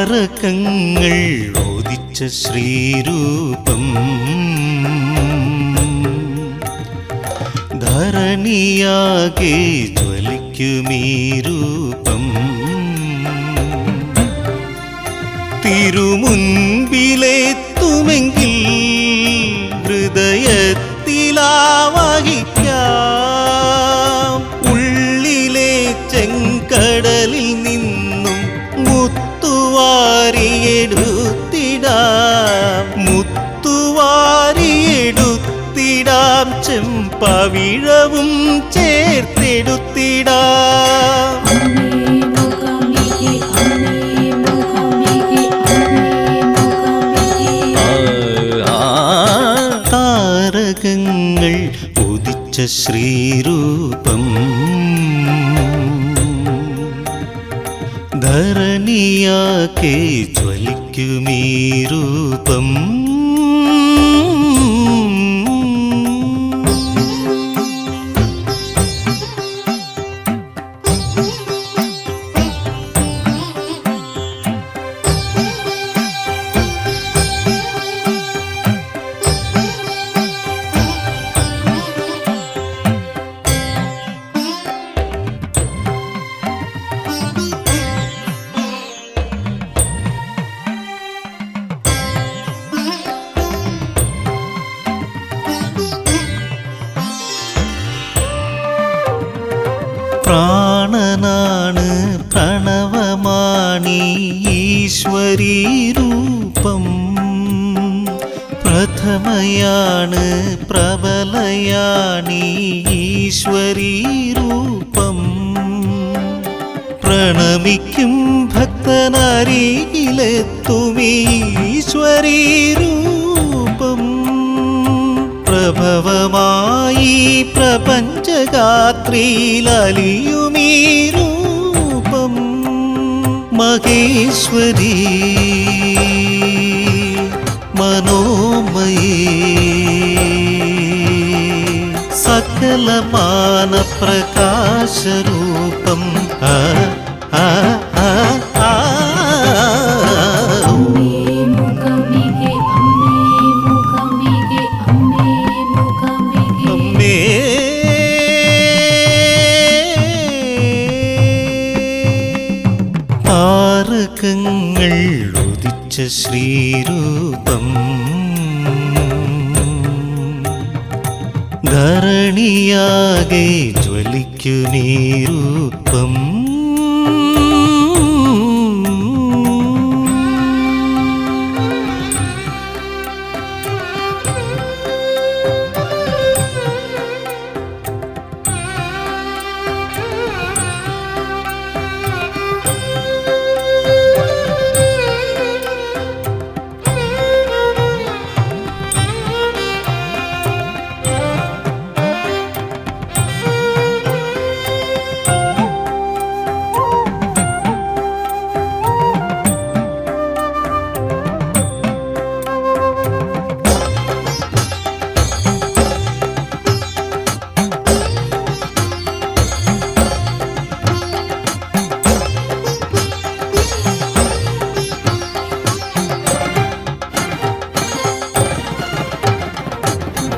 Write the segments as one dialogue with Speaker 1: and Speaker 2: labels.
Speaker 1: താരകങ്ങൾ ഓദിച്ച ശ്രീരൂപം ധരണിയാകെ ജ്വലിക്കുമീ രൂപം തിരുമുൻപിലെത്തുമെങ്കിൽ ഹൃദയത്തിലാവഹിക്കാം ഉള്ളിലെ ചെങ്കടലിൽ നിന്നും മുത്തുവാരിയെടുത്തിടാം ചെമ്പവിഴവും ചേർത്തെടുത്തിടാം താരകങ്ങൾ ഉദിച്ച ശ്രീരൂപം ധരണിയാകെ ജ്വലിക്കുമീ രൂപം പ്രാണനാണ് പ്രണവമാണി ഈശ്വരീ രൂപം പ്രഥമയാണ് പ്രബലയാണി ഈശ്വരീ രൂപം പ്രണമിക്കും ഭക്തനരികിലെത്തുമീ ഈശ്വരീ രൂപം പ്രഭവമായി പ്രപഞ്ചഗാത്രിയിലലിയുമീ രൂപം മഹേശ്വരി മനോമയേ സകലമാന പ്രകാശരൂപം താരകങ്ങൾ ഉദിച്ച ശ്രീരൂപം ധരണിയാകെ ജ്വലിക്കുമീ രൂപം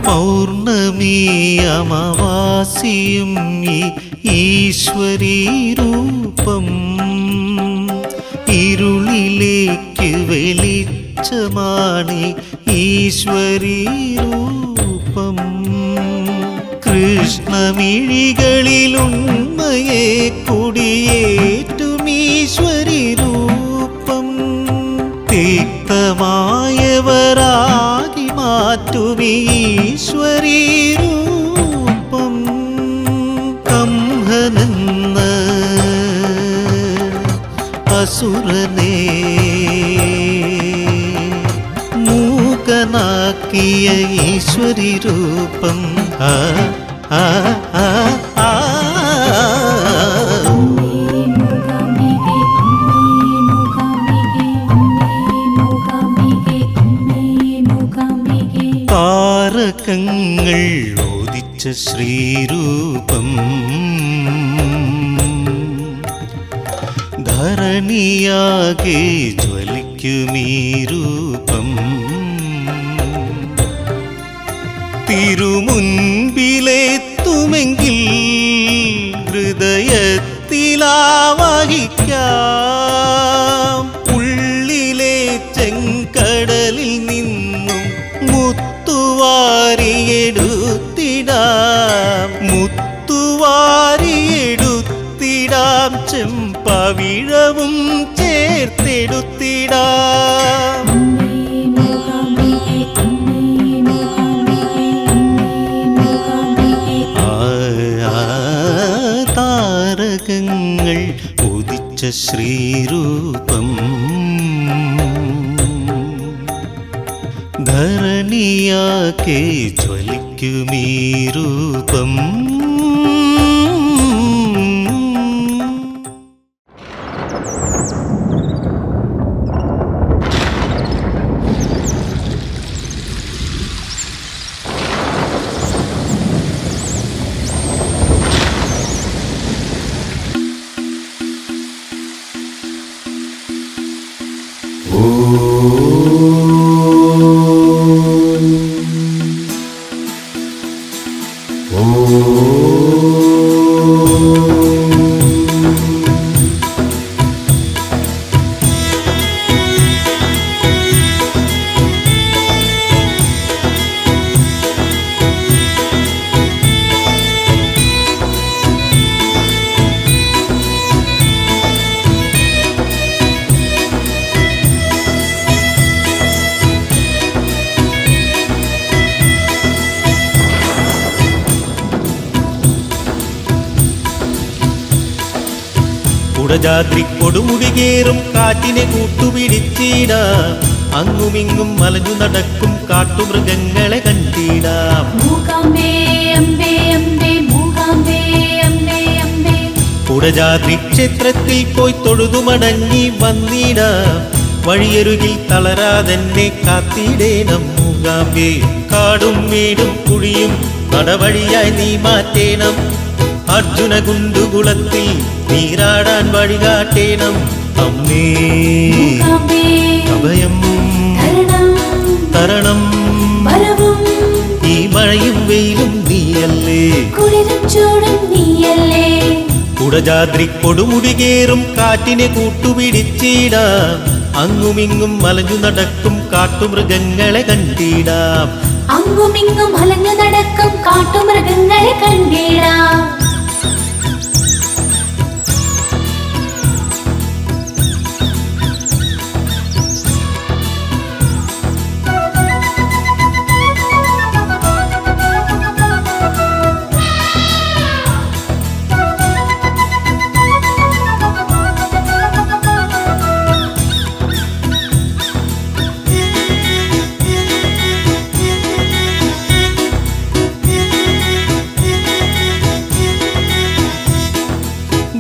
Speaker 1: പൗർണമി അമാവാസിയും ഈ ഈശ്വരീ രൂപം ഇരുളിലേക്ക് വെളിച്ചമാണ് ഈശ്വരീ രൂപം കൃഷ്ണമിഴികളിലുണ്മയെ കുടിയേറ്റും ഈശ്വരീ രൂപം തിക്തമായവരാകി മാറ്റുമീ ഈശ്വരീ രൂപം കംഹനെന്ന അസുരനെ മൂകനാക്കിയ ഈശ്വരീ രൂപം താരകങ്ങൾ ഓദിച്ച ശ്രീരൂപം ധരണി ധരണിയാകെ ജ്വലിക്കുമീ രൂപം തിരുമുൻപിലെത്തുമെങ്കിൽ ഹൃദയത്തിലാവഹിക്കാം ഉള്ളിലെ ചെങ്കടലിൽ നിന്നും മുത്തുവാരിയെടുത്തിടാം ചെമ്പവിഴവും ചേർത്തെടുത്തിടാം. താരകങ്ങൾ ഉദിച്ച ശ്രീരൂപം ധരണിയാകെ ജ്വലിക്കുമീ രൂപം. കുടജാദ്രി കൊടുമുടികേറും കാറ്റിനെ കൂട്ടുപിടിച്ചിടാം അങ്ങുമിങ്ങും മലഞ്ഞു നടക്കും കാട്ടുമൃഗങ്ങളെ കണ്ടിടാം. കുടജാദ്രി ക്ഷേത്രത്തിൽ പോയി തൊഴുതുമടങ്ങി വന്നിടാം വഴിയരുകിൽ തളരാതെന്നെ കാത്തിടേണം മൂകാംബേ. കാടും മേടും കുഴിയും നടവഴിയായി നീ മാറ്റേണം അർജുന കുണ്ടുകുളത്തിൽ നീരാടാൻ വഴികാട്ടേണം അമ്മേ. അഭയം തരണം ഈ മഴയും വെയിലും നീയല്ലേ കുടജാദ്രി കൊടുമുടികേറും കാറ്റിനെ കൂട്ടുപിടിച്ചിടാം അങ്ങുമിങ്ങും മലഞ്ഞു നടക്കും കാട്ടുമൃഗങ്ങളെ കണ്ടിടാം.
Speaker 2: അങ്ങുമിങ്ങും മലഞ്ഞു നടക്കും കാട്ടുമൃഗങ്ങളെ കണ്ടിടാം.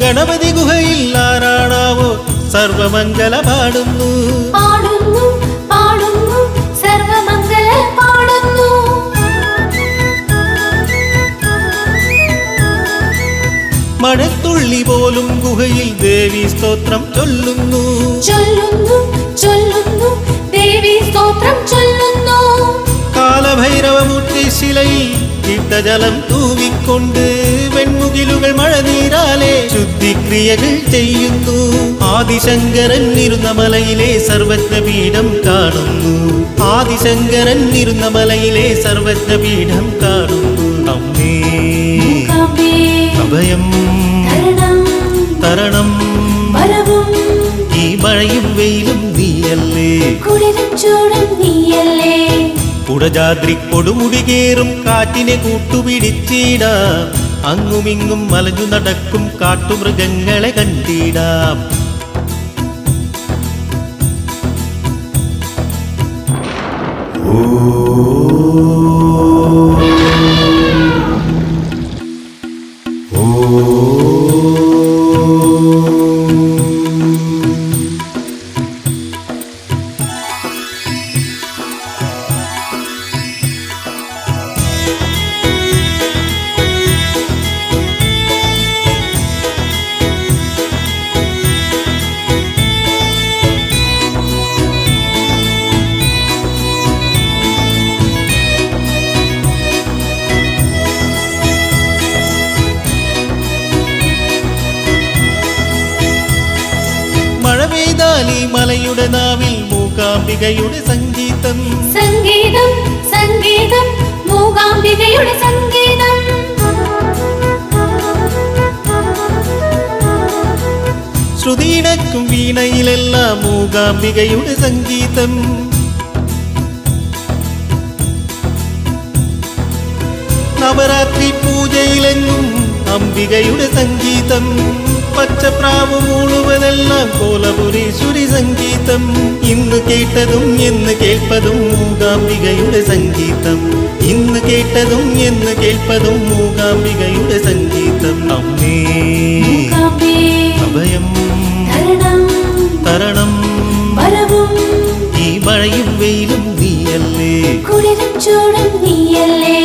Speaker 1: ഗണപതി ഗുഹയിൽ ആരാണാവോ സർവമംഗല പാടുന്നു
Speaker 2: സർവമംഗല പാടുന്നു.
Speaker 1: മഴത്തുള്ളി പോലും ഗുഹയിൽ ദേവി സ്തോത്രം ചൊല്ലുന്നു
Speaker 2: ദേവി സ്തോത്രം ചൊല്ലുന്നു.
Speaker 1: കാലഭൈരവമൂർത്തി ശിലയിൽ ഇട്ടജലം തൂവിക്കൊണ്ട് വെൺമുകിലുകൾ മഴനീരാലെ ശുദ്ധിക്രിയകൾ ചെയ്യുന്നു. ആദിശങ്കരൻ ഇരുന്ന മലയിലെ സർവജ്ഞപീഠം കാണുന്നു ആദിശങ്കരൻ ഇരുന്ന മലയിലെ സർവജ്ഞപീഠം കാണുന്നു അമ്മേ. അഭയം തരണം ഈ മഴയും വെയിലും നീയല്ലേ കുടജാദ്രി കൊടുമുടികേറും കാറ്റിനെ കൂട്ടുപിടിച്ചിടാം അങ്ങുമിങ്ങും മലഞ്ഞു നടക്കും കാട്ടുമൃഗങ്ങളെ കണ്ടിടാം. മലയുടെ നാവിൽ മൂകാംബികയുടെ സംഗീതം.
Speaker 2: സംഗീതം സംഗീതം മൂകാംബികയുടെ സംഗീതം.
Speaker 1: ശ്രുതിയിണക്കും വീണയിലെല്ലാം മൂകാംബികയുടെ സംഗീതം. നവരാത്രി പൂജയിലെങ്ങും അംബികയുടെ സംഗീതം. പച്ചപ്രാവ് മൂളുവതെല്ലാം കോലപുരീശ്വരി സംഗീതം. ഇന്ന് കേട്ടതും എന്ന് കേൾപ്പതും മൂകാംബികയുടെ സംഗീതം. ഇന്ന് കേട്ടതും എന്ന് കേൾപ്പതും മൂകാംബികയുടെ സംഗീതം. അമ്മേ അഭയം തരണം
Speaker 2: വരവും
Speaker 1: ഈ മഴയും വെയിലും നീയല്ലേ,
Speaker 2: കുളിരും ചൂടും നീയല്ലേ.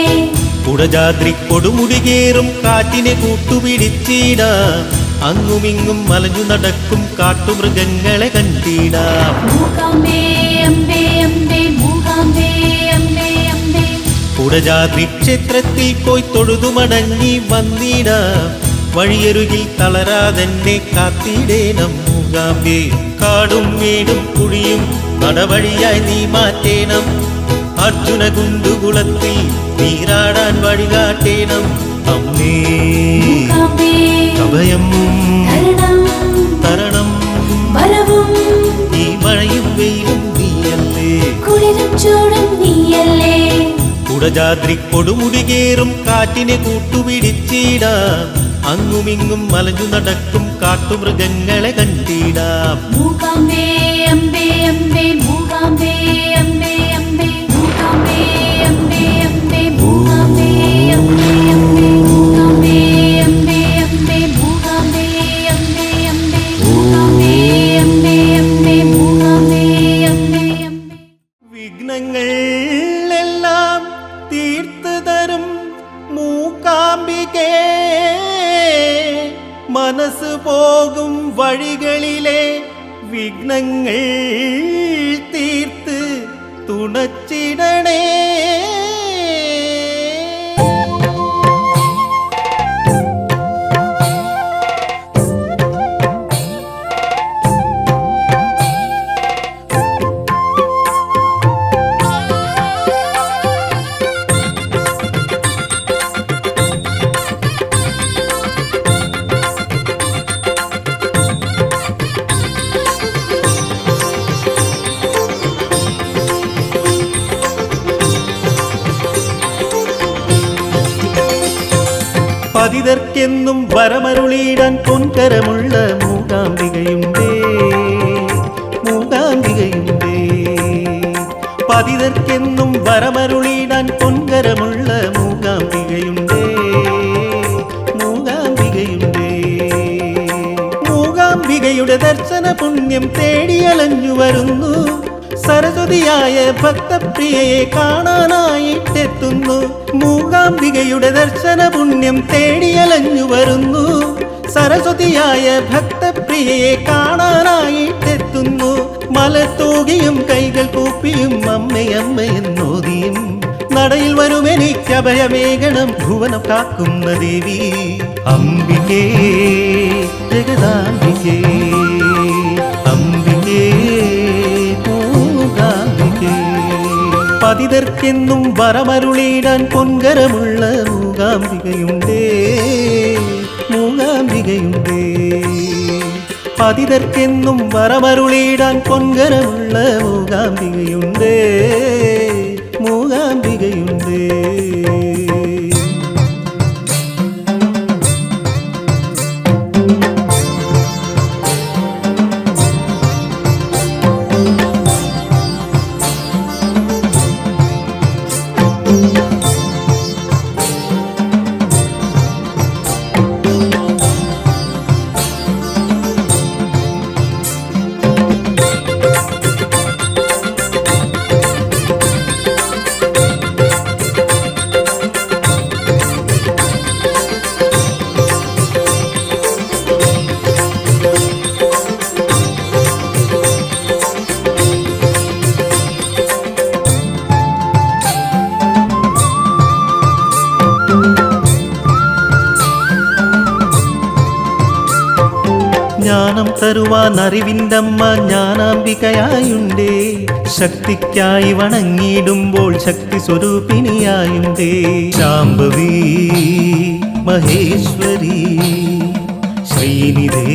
Speaker 1: കുടജാദ്രി കൊടുമുടികേറും കാറ്റിനെ കൂട്ടുപിടിച്ചിടാം. അങ്ങുമിങ്ങും മലഞ്ഞു നടക്കും കാട്ടുമൃഗങ്ങളെ കണ്ടിടാം.
Speaker 2: മൂകാംബേ അംബേ അംബേ മൂകാംബേ അംബേ അംബേ.
Speaker 1: കുടജാദ്രി ക്ഷേത്രത്തിൽ പോയി തൊഴുതു മടങ്ങി വന്നിടാം. വഴിയരുകിൽ തളരാതെന്നെ കാത്തിടേണം മൂകാംബേ. കാടും മേടും കുഴിയും നടവഴിയായി നീ മാറ്റേണം. അർജുന കുണ്ടുകുളത്തിൽ നീരാടാൻ വഴികാട്ടേണം. അമ്മേ അഭയം തരണം
Speaker 2: വരവും
Speaker 1: ഈ മഴയും വെയിലും നീയല്ലേ,
Speaker 2: കുളിരും ചൂടും നീയല്ലേ.
Speaker 1: കുടജാദ്രി കൊടുമുടികേറും കാറ്റിനെ കൂട്ടുപിടിച്ചിടാം. അങ്ങുമിങ്ങും മലഞ്ഞു നടക്കും കാട്ടുമൃഗങ്ങളെ കണ്ടിടാം.
Speaker 2: മൂകാംബേ അംബേ അംബേ മൂകാംബേ അംബേ അംബേ മൂകാംബേ അംബേ അംബേ മൂകാംബേ അംബേ അംബേ മൂകാംബേ അംബേ അംബേ മൂകാംബേ അംബേ അംബേ മൂകാംബേ അംബേ അംബേ മൂകാംബേ അംബേ അംബേ.
Speaker 1: വിഘ്നങ്ങൾ എല്ലാം തീർത്തു തരും മൂകാംബികേ. മനസ്സ് പോകും വഴികളിലെ വിഘ്നങ്ങൾ തീർത്ത് തുണച്ചിടണേ. പതിതർക്കെന്നും വരമരുളിയിടാൻ പൊൻകരമുള്ള മൂകാംബികയുണ്ടേ, മൂകാംബികയുണ്ടേ. പതിതർക്കെന്നും വരമരുളിയിടാൻ പൊൻകരമുള്ള മൂകാംബികയുണ്ടേ, മൂകാംബികയുണ്ടേ. മൂകാംബികയുടെ ദർശന പുണ്യം തേടിയലഞ്ഞു വരുന്നു. സരസ്വതിയായ ഭക്തപ്രിയയെ കാണാനായിട്ടെത്തുന്നു. മൂകാംബികയുടെ ദർശന പുണ്യം തേടിയലഞ്ഞു വരുന്നു. സരസ്വതിയായ ഭക്തപ്രിയയെ കാണാനായിട്ടെത്തുന്നു. മലത്തൂകിയും കൈകൾ കൂപ്പിയും അമ്മയമ്മയെന്നോതിയും നടയിൽ വരുമെനിക്കഭയമേകണം ഭുവനം കാക്കുന്ന ദേവി അംബികേ, ജഗദാംബികേ, അംബികേ മൂകാംബികേ. പതിതർക്കെന്നും വരമരുളിയിടാൻ പൊൻകരമുള്ള മൂകാംബികയുണ്ടേ, മൂകാംബികയുണ്ടേ. പതിതർക്കെന്നും വരമരുളിയിടാൻ പൊൻകരമുള്ള മൂകാംബികയുണ്ടേ, മൂകാംബികയുണ്ടേ. തരുവാൻ അറിവിൻ്റമ്മ ജ്ഞാനാംബികയായുണ്ടേ. ശക്തിക്കായി വണങ്ങിയിടുമ്പോൾ ശക്തി സ്വരൂപിണിയായുണ്ടേ. ശാംഭവി മഹേശ്വരി ശ്രീനിധേ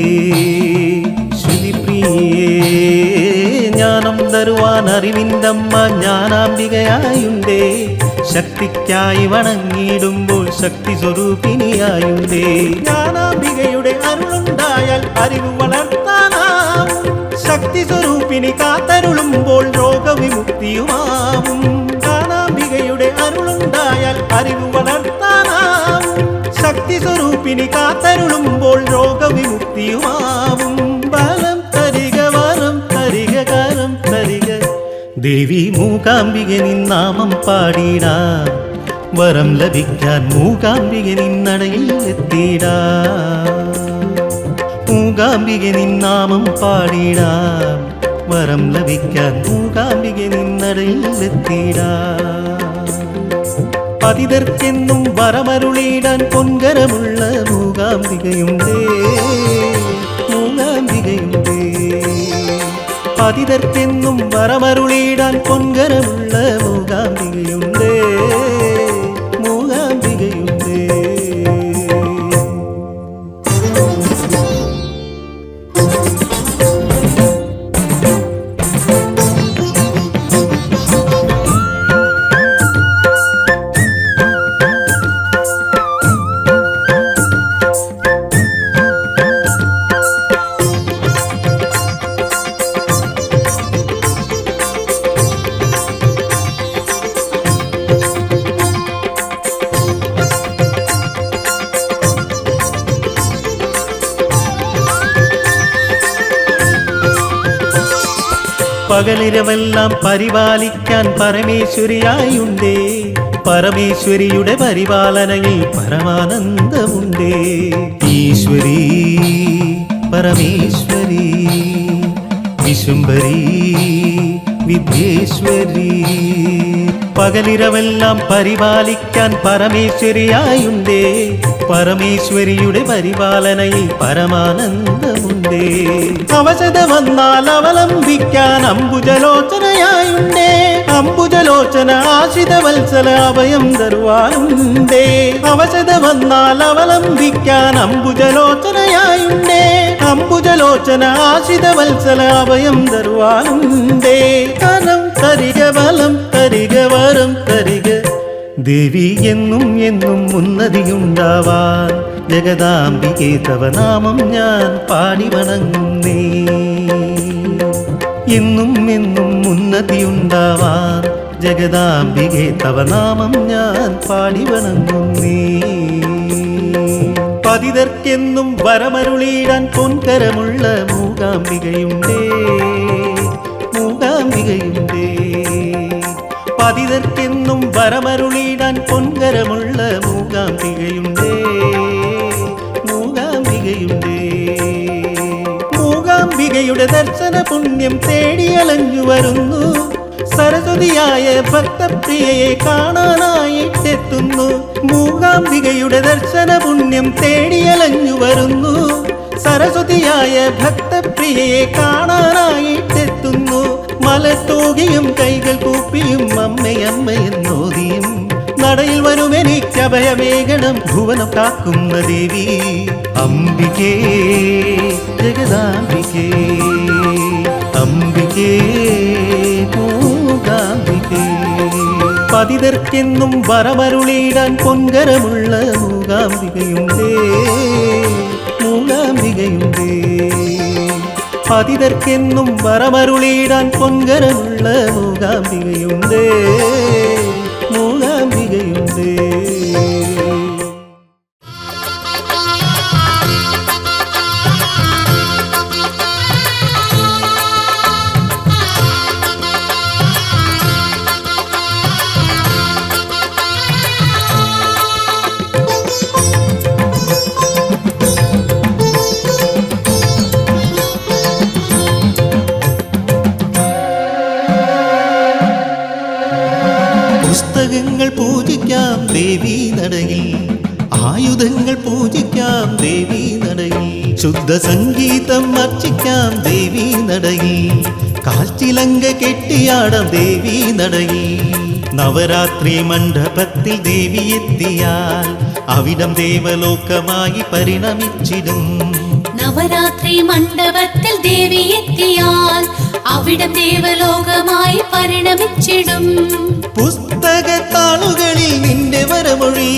Speaker 1: ശ്രുതിപ്രിയേ, ജ്ഞാനം തരുവാൻ അറിവിൻ്റമ്മ ജ്ഞാനാംബികയായുണ്ടേ. ശക്തിക്കായി വണങ്ങിയിടുമ്പോൾ ശക്തി സ്വരൂപിണിയായുണ്ടേ. ജ്ഞാനാംബികയുടെ അരുളുണ്ടായാൽ അറിവ് വളർത്താനാവും. ശക്തി സ്വരൂപിണി കാത്തരുളുമ്പോൾ രോഗവിമുക്തിയുമാവും. ജ്ഞാനാംബികയുടെ അരുളുണ്ടായാൽ അറിവ് വളർത്താനാവും. ശക്തി സ്വരൂപിണി കാത്തരുളുമ്പോൾ രോഗവിമുക്തിയുമാവും. ബലം തരിക വരം തരിക കരം തരിക ദേവി മൂകാംബിക നിന്നാമം പാടിടാം. വരം ലഭിക്കാൻ മൂകാംബിക നിന്നടയിൽ എത്തിടാം. മൂകാംബിക നിന്നാമം പാടിടാം. വരം ലഭിക്കാൻ മൂകാംബിക നിന്നടയിൽ എത്തിടാം. പതിതർക്കെന്നും വരമരുളിയിടാൻ പൊൻകരമുള്ള മൂകാംബികയുണ്ടേ. മൂകാംബികയുണ്ടേ. പതിതർക്കെന്നും വരമരുളിയിടാൻ പൊൻകരമുള്ള മൂകാംബികയുണ്ടേ. മൂകാംബികയുണ്ടേ. പകലിരവെല്ലാം പരിപാലിക്കാൻ പരമേശ്വരിയായുണ്ടേ. പരമേശ്വരിയുടെ പരിപാലനയിൽ പരമാനന്ദമുണ്ടേ. ഈശ്വരി പരമേശ്വരി വിശുംഭരി വിദ്യേശ്വരി. പകലിരവെല്ലാം പരിപാലിക്കാൻ പരമേശ്വരിയായുണ്ടേ. പരമേശ്വരിയുടെ പരിപാലനയിൽ പരമാനന്ദമുണ്ടേ. അവശത വന്നാൽ അവലംബിക്കാൻ അംബുജലോചനയായുണ്ടേ. അംബുജലോചന ആശ്രിത വത്സല അഭയം തരുവാനുണ്ടേ. അവശത വന്നാൽ അവലംബിക്കാൻ അംബുജലോചനയായുണ്ടേ. അംബുജലോചന ആശ്രിത വത്സല അഭയം തരുവാനുണ്ടേ. കരം തരിക ബലം തരിക വരം തരിക ദേവി എന്നും എന്നും ഉന്നതിയുണ്ടാവാൻ. ജഗദാംബികേ തവ നാമം ഞാൻ പാടി വണങ്ങുന്നേ. എന്നും എന്നും ഉന്നതിയുണ്ടാവാൻ. ജഗദാംബികേ തവ നാമം ഞാൻ പാടി വണങ്ങുന്നേ. പതിതർക്കെന്നും വരമരുളിയിടാൻ പൊൻകരമുള്ള മൂകാംബികയുണ്ടേ. മൂകാംബികയുണ്ടേ. പതിതർക്കെന്നും വരമരുളിയിടാൻ പൊൻകരമുള്ള മൂകാംബികയുണ്ടേ. മൂകാംബികയുണ്ടേ. മൂകാംബികയുടെ ദർശന പുണ്യം തേടിയലഞ്ഞു വരുന്നു. സരസ്വതിയായ ഭക്തപ്രിയയെ കാണാനായിട്ടെത്തുന്നു. മൂകാംബികയുടെ ദർശന പുണ്യം തേടിയലഞ്ഞു വരുന്നു. സരസ്വതിയായ ഭക്തപ്രിയയെ കാണാനായിട്ടെത്തുന്നു. മലത്തൂകിയും കൈകൾ കൂപ്പിയും അമ്മയമ്മയെന്നോതിയും നടയിൽ വരുമെനിക്കഭയമേകണം ഭുവനം കാക്കുന്ന ദേവി അംബികേ ജഗദാംബികേ. അംബികേ മൂകാംബികേ. പതിതർക്കെന്നും വരമരുളിയിടാൻ പൊൻകരമുള്ള മൂകാംബികയുണ്ടേ. മൂകാംബികയുണ്ടേ. പതിതർക്കെന്നും വരമരുളിയിടാൻ പൊൻകരമുള്ള മൂകാംബികയുണ്ടേ. മൂകാംബികയുണ്ടേ. പുസ്തകങ്ങൾ പൂജിക്കാം ദേവീ നടയിൽ. ആയുധങ്ങൾ പൂജിക്കാം ദേവീ നടയിൽ. ശുദ്ധ സംഗീതം അർച്ചിക്കാം ദേവീ നടയിൽ കാൽച്ചിലങ്ക കെട്ടിയാടാം ദേവീ നടയിൽ നവരാത്രി മണ്ഡപത്തിൽ ദേവി എത്തിയാൽ അവിടം ദേവലോകമായി പരിണമിച്ചിടും
Speaker 2: നവരാത്രി മണ്ഡപത്തിൽ ദേവി എത്തിയാൽ അവിടം ദേവലോകമായി പരിണമിച്ചിടും
Speaker 1: പുസ്തകത്താളുകളിൽ നിന്റെ വരമൊഴി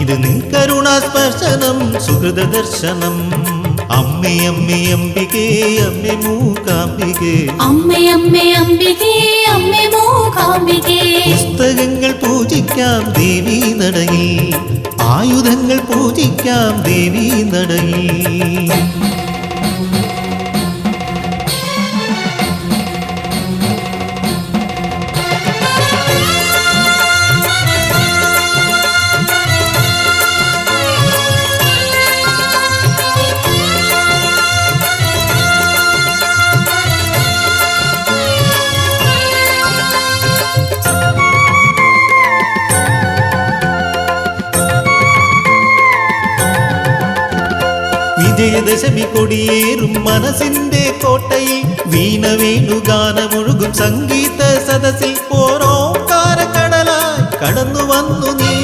Speaker 1: ഇത് നിൻ കരുണാസ്പർശനം സുഹൃത ദർശനം അമ്മേ അമ്മേ അംബികേ അമ്മേ മൂകാംബികേ
Speaker 2: അമ്മേ അമ്മേ അംബികേ അമ്മേ മൂകാംബികേ
Speaker 1: പുസ്തകങ്ങൾ പൂജിക്കാം ദേവീ നടയിൽ ആയുധങ്ങൾ പൂജിക്കാം ദേവീ നടയിൽ വിജയദശമി കൊടിയേറും മനസ്സിന്റെ കോട്ടയിൽ വീണ വേണുഗാനമൊഴുകും സംഗീത സദസ്സിൽ ഓരോകാര കടലായി കടന്നു വന്നു നീ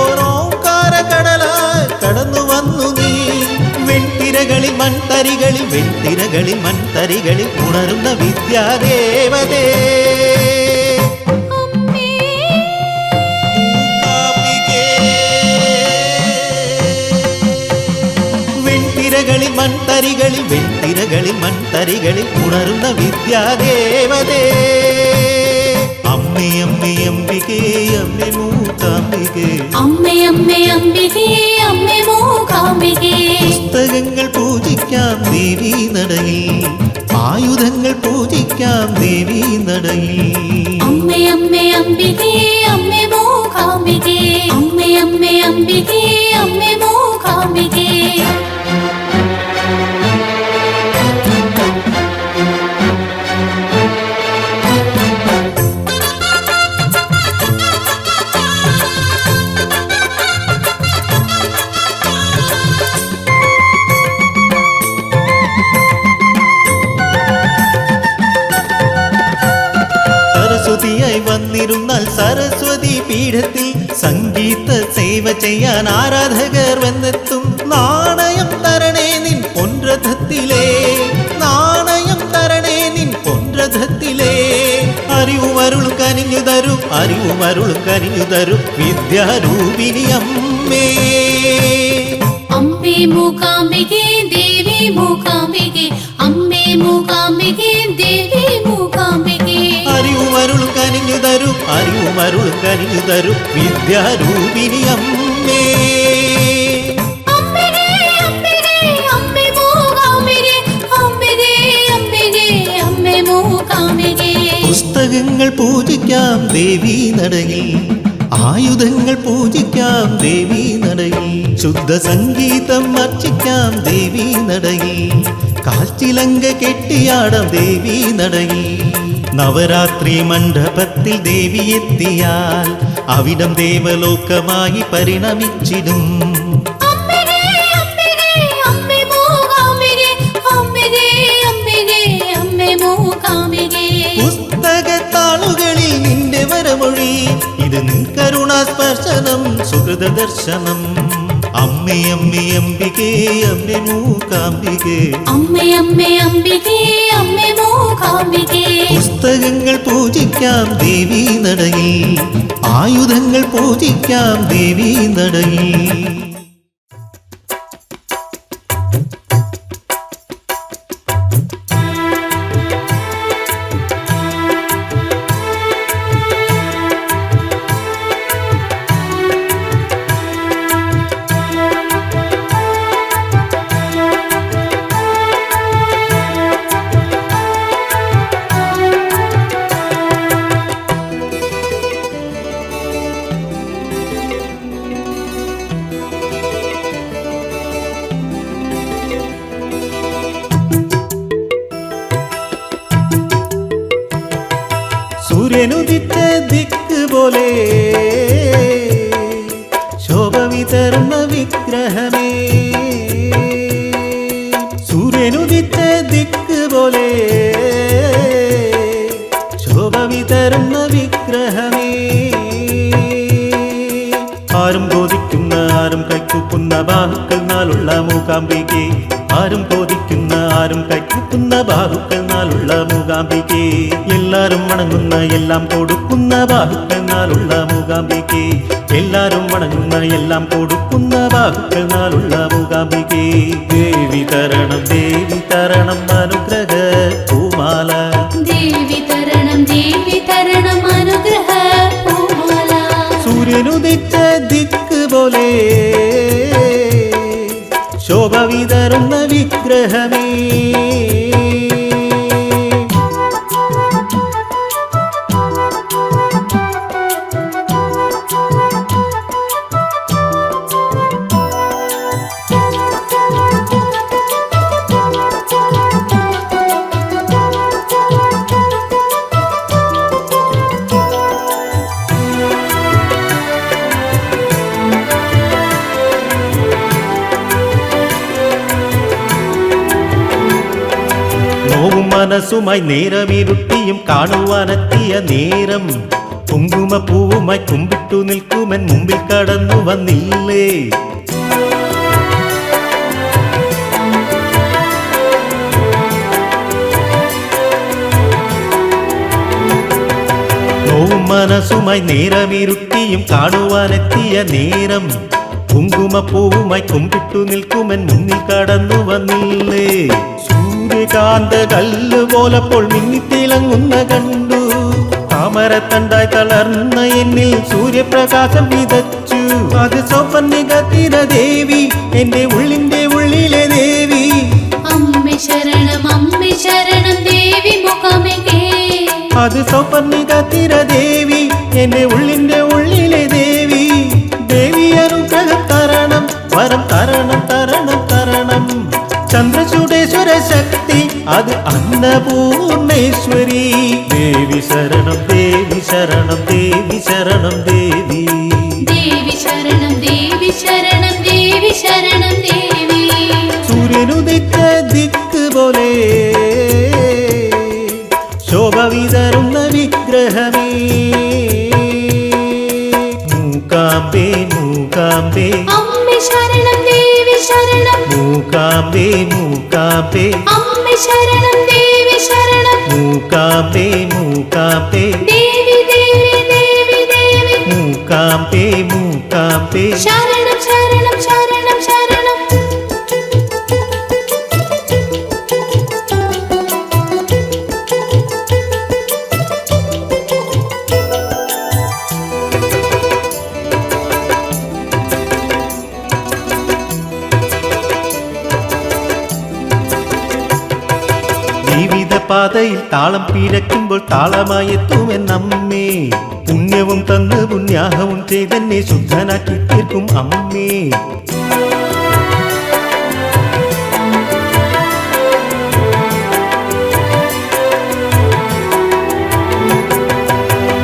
Speaker 1: ഓരോകാര കടലായി കടന്നു വന്നു നീ വെൺതിരകളിൽ മൺതരികളിൽ ഉണരുന്ന വിദ്യാദേവതേ മൺതരികളിൽ ഉണരുന്ന വിദ്യാദേവതേ അമ്മേ അമ്മേ അംബികേ അമ്മേ മൂകാംബികേ
Speaker 2: അമ്മേ അമ്മേ അംബികേ അമ്മേ മൂകാംബികേ
Speaker 1: പുസ്തകങ്ങൾ പൂജിക്കാം ദേവീ നടയിൽ ആയുധങ്ങൾ പൂജിക്കാം ദേവീ നടയിൽ
Speaker 2: അമ്മേ അമ്മേ അംബികേ അമ്മേ മൂകാംബികേ അമ്മേ അമ്മേ അംബികേ അമ്മേ മൂകാംബികേ
Speaker 1: സരസ്വതിയായി വന്നിരുന്നാൽ സരസ്വതി പീഠത്തിൽ സംഗീത സേവ ചെയ്യാൻ ആരാധകർ വന്നെത്തും നാണയം തരണേ നിൻ പൊൻരഥത്തിലേ നാണയം തരണേ നിൻ പൊൻരഥത്തിലേ അറിവുമരുളും കനിഞ്ഞു തരും വിദ്യാരൂപിണി അമ്മേ
Speaker 2: അമ്മേ മൂകാംബികേ ദേവി മൂകാംബികേ അമ്മേ മൂകാംബികേ ദേവി മൂകാംബികേ
Speaker 1: അറിവുമരുളും കനിഞ്ഞു തരും വിദ്യാരൂപിണി അമ്മേ പുസ്തകങ്ങൾ പൂജിക്കാം ദേവീ നടയിൽ ആയുധങ്ങൾ പൂജിക്കാം ദേവീ നടയിൽ ശുദ്ധ സംഗീതം അർച്ചിക്കാം ദേവീ നടയിൽ കാൽച്ചിലങ്ക കെട്ടിയാടാം ദേവീ നടയിൽ നവരാത്രി മണ്ഡപത്തിൽ ദേവി എത്തിയാൽ അവിടം ദേവലോകമായി പരിണമിച്ചിടും പുസ്തകത്താളുകളിൽ നിന്റെ വരമൊഴി ഇത് നിൻ കരുണാസ്പർശനം സുഹൃത ദർശനം അമ്മേ അമ്മേ അംബികേ അമ്മേ മൂകാംബികേ
Speaker 2: അമ്മേ അമ്മേ അംബികേ അമ്മേ മൂകാംബികേ
Speaker 1: പുസ്തകങ്ങൾ പൂജിക്കാം ദേവീ നടയിൽ ആയുധങ്ങൾ പൂജിക്കാം ദേവീ നടയിൽ സൂര്യനുദിച്ച ദിക്ക് പോലെ ശോഭ വിതർന്ന വിഗ്രഹമേ തരുന്ന വിഗ്രഹമേ. ആരും ബോധിക്കുന്ന ആരും കൈക്കൂക്കുന്ന ബാഹുക്കൾ നാളുള്ള മൂകാംബികേ. ആരും ബോധിക്കുന്ന ആരും കൈക്കൂക്കുന്ന ബാഹുക്കൾ നാളുള്ള മൂകാംബികേ. എല്ലാരും വണങ്ങുന്ന എല്ലാം കൊടുക്കുന്ന ബാഹുക്കൾ നാളുള്ള മൂകാംബികേ. എല്ലാരും വണങ്ങുന്ന എല്ലാം കൊടുക്കുന്ന ബാഹുക്കൾ നാളുള്ള മൂകാംബികേ. ദേവി തരണം അനുഗ്രഹ പൂമാല.
Speaker 2: ദേവി തരണം അനുഗ്രഹ പൂമാല.
Speaker 1: സൂര്യനുദിച്ച ദിക്ക് പോലെ ശോഭ വിതറുന്ന വിഗ്രഹമേ. നോവും മനസ്സുമായി നേരമിരുട്ടിയും കാണുവാനെത്തിയ നേരം കുങ്കുമപ്പൂവുമായി കുമ്പിട്ടു നിൽക്കുമെൻ മുമ്പിൽ കടന്നു വന്നില്ലേ. നോവും മനസ്സുമായി നേരമിരുട്ടിയും കാണുവാനെത്തിയ നേരം കുങ്കുമപ്പൂവുമായി കുമ്പിട്ടു നിൽക്കുമെൻ മുന്നിൽ കടന്നു വന്നില്ലേ. സൂര്യകാന്ത കല്ല് പോലപ്പോൾ മിന്നിത്തിളങ്ങുന്ന കണ്ടു. താമരത്തണ്ടായി തളർന്ന എന്നിൽ സൂര്യപ്രകാശം വിതച്ചു. അത് സൗപർണികത്തിര ദേവി, എന്റെ ഉള്ളിന്റെ ഉള്ളിലെ ദേവി.
Speaker 2: അമ്മേ ശരണം ദേവി മൂകാംബികേ.
Speaker 1: അത് സൗപർണികത്തിര ദേവി, എന്റെ ഉള്ളിന്റെ ഉള്ളിലെ ദേവി. ദേവി അനുഗ്രഹം തരണം, വരം തരണം തരണം തരണം. ചന്ദ്രചൂടേശ്വര ശക്തി, അത് അന്നപൂർണേശ്വരി. ദേവി ശരണം ദേവി ശരണം ദേവി ശരണം ദേവി.
Speaker 2: ദേവി ശരണം ദേവി.
Speaker 1: സൂര്യനുദിച്ച ദിക്ക് പോലെ ശോഭ വിതറുന്ന വിഗ്രഹമേ. മൂകാംബേ മൂകാംബേ
Speaker 2: അമ്മേ ശരണം ദേവി ശരണം.
Speaker 1: മൂകാംബേ മൂകാംബേ
Speaker 2: അമ്മേ ശരണം ദേവി ശരണം.
Speaker 1: മൂകാംബേ മൂകാംബേ
Speaker 2: ദേവി ദേവി ദേവി ദേവി.
Speaker 1: മൂകാംബേ മൂകാംബേ
Speaker 2: ശരണം ശരണം ശരണം ശരണം.
Speaker 1: ജീവിത പാതയിൽ താളം പിഴയ്ക്കുമ്പോൾ താളമായി എത്തുമെന്നമ്മേ. പുണ്യവും തന്ന് പുണ്യാഹവും ചെയ്തെന്നെ ശുദ്ധനാക്കി തീർക്കും അമ്മേ.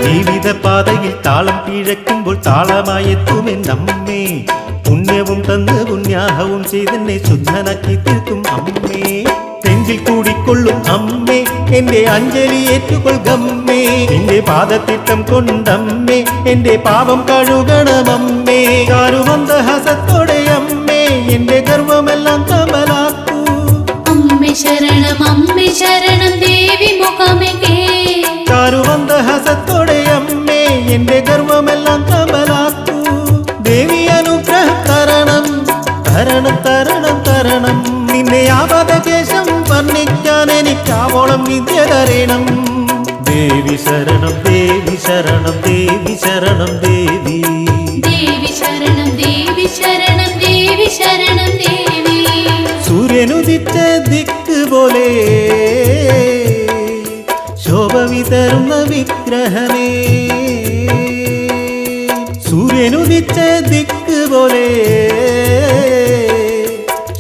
Speaker 1: ജീവിത പാതയിൽ താളം പിഴയ്ക്കുമ്പോൾ താളമായി എത്തുമെന്നമ്മേ. പുണ്യവും തന്ന് പുണ്യാഹവും ചെയ്തെന്നെ ശുദ്ധനാക്കി തീർക്കും അമ്മേ. നെഞ്ചിൽ കൂടിക്കൊള്ളും അമ്മേ, എന്റെ അഞ്ജലി ഏറ്റുകൊള്ളുകമ്മേ. എന്റെ പാദത്തിട്ടം കൊണ്ടമ്മേ, എന്റെ പാപം കഴുകണമമ്മേ. കാരുമന്ദഹസത്തോടെ അമ്മേ, എന്റെ ഗർവമെല്ലാം കമലാക്കൂ.
Speaker 2: അമ്മേ ശരണം ദേവി മൂകാംബികേ.
Speaker 1: കാരുമന്ദഹസത്തോടെ അമ്മേ, എന്റെ ഗർവമെല്ലാം കമലാക്കൂ. ദേവി അനുഗ്രഹം തരണം തരണം തരണം തരണം. നിന്നെ ആപദശേഷം വർണ്ണിക്കാൻ എനിക്കാവോളം വിദ്യ തരണം. ദേവി ശരണം ദേവി ശരണം ദേവി ശരണം ദേവി.
Speaker 2: ദേവി ശരണം ദേവി ശരണം ദേവി.
Speaker 1: സൂര്യനുദിച്ച ദിക്ക് പോലെ ശോഭ വിതറുന്ന വിഗ്രഹമേ. സൂര്യനുദിച്ച ദിക്ക് പോലെ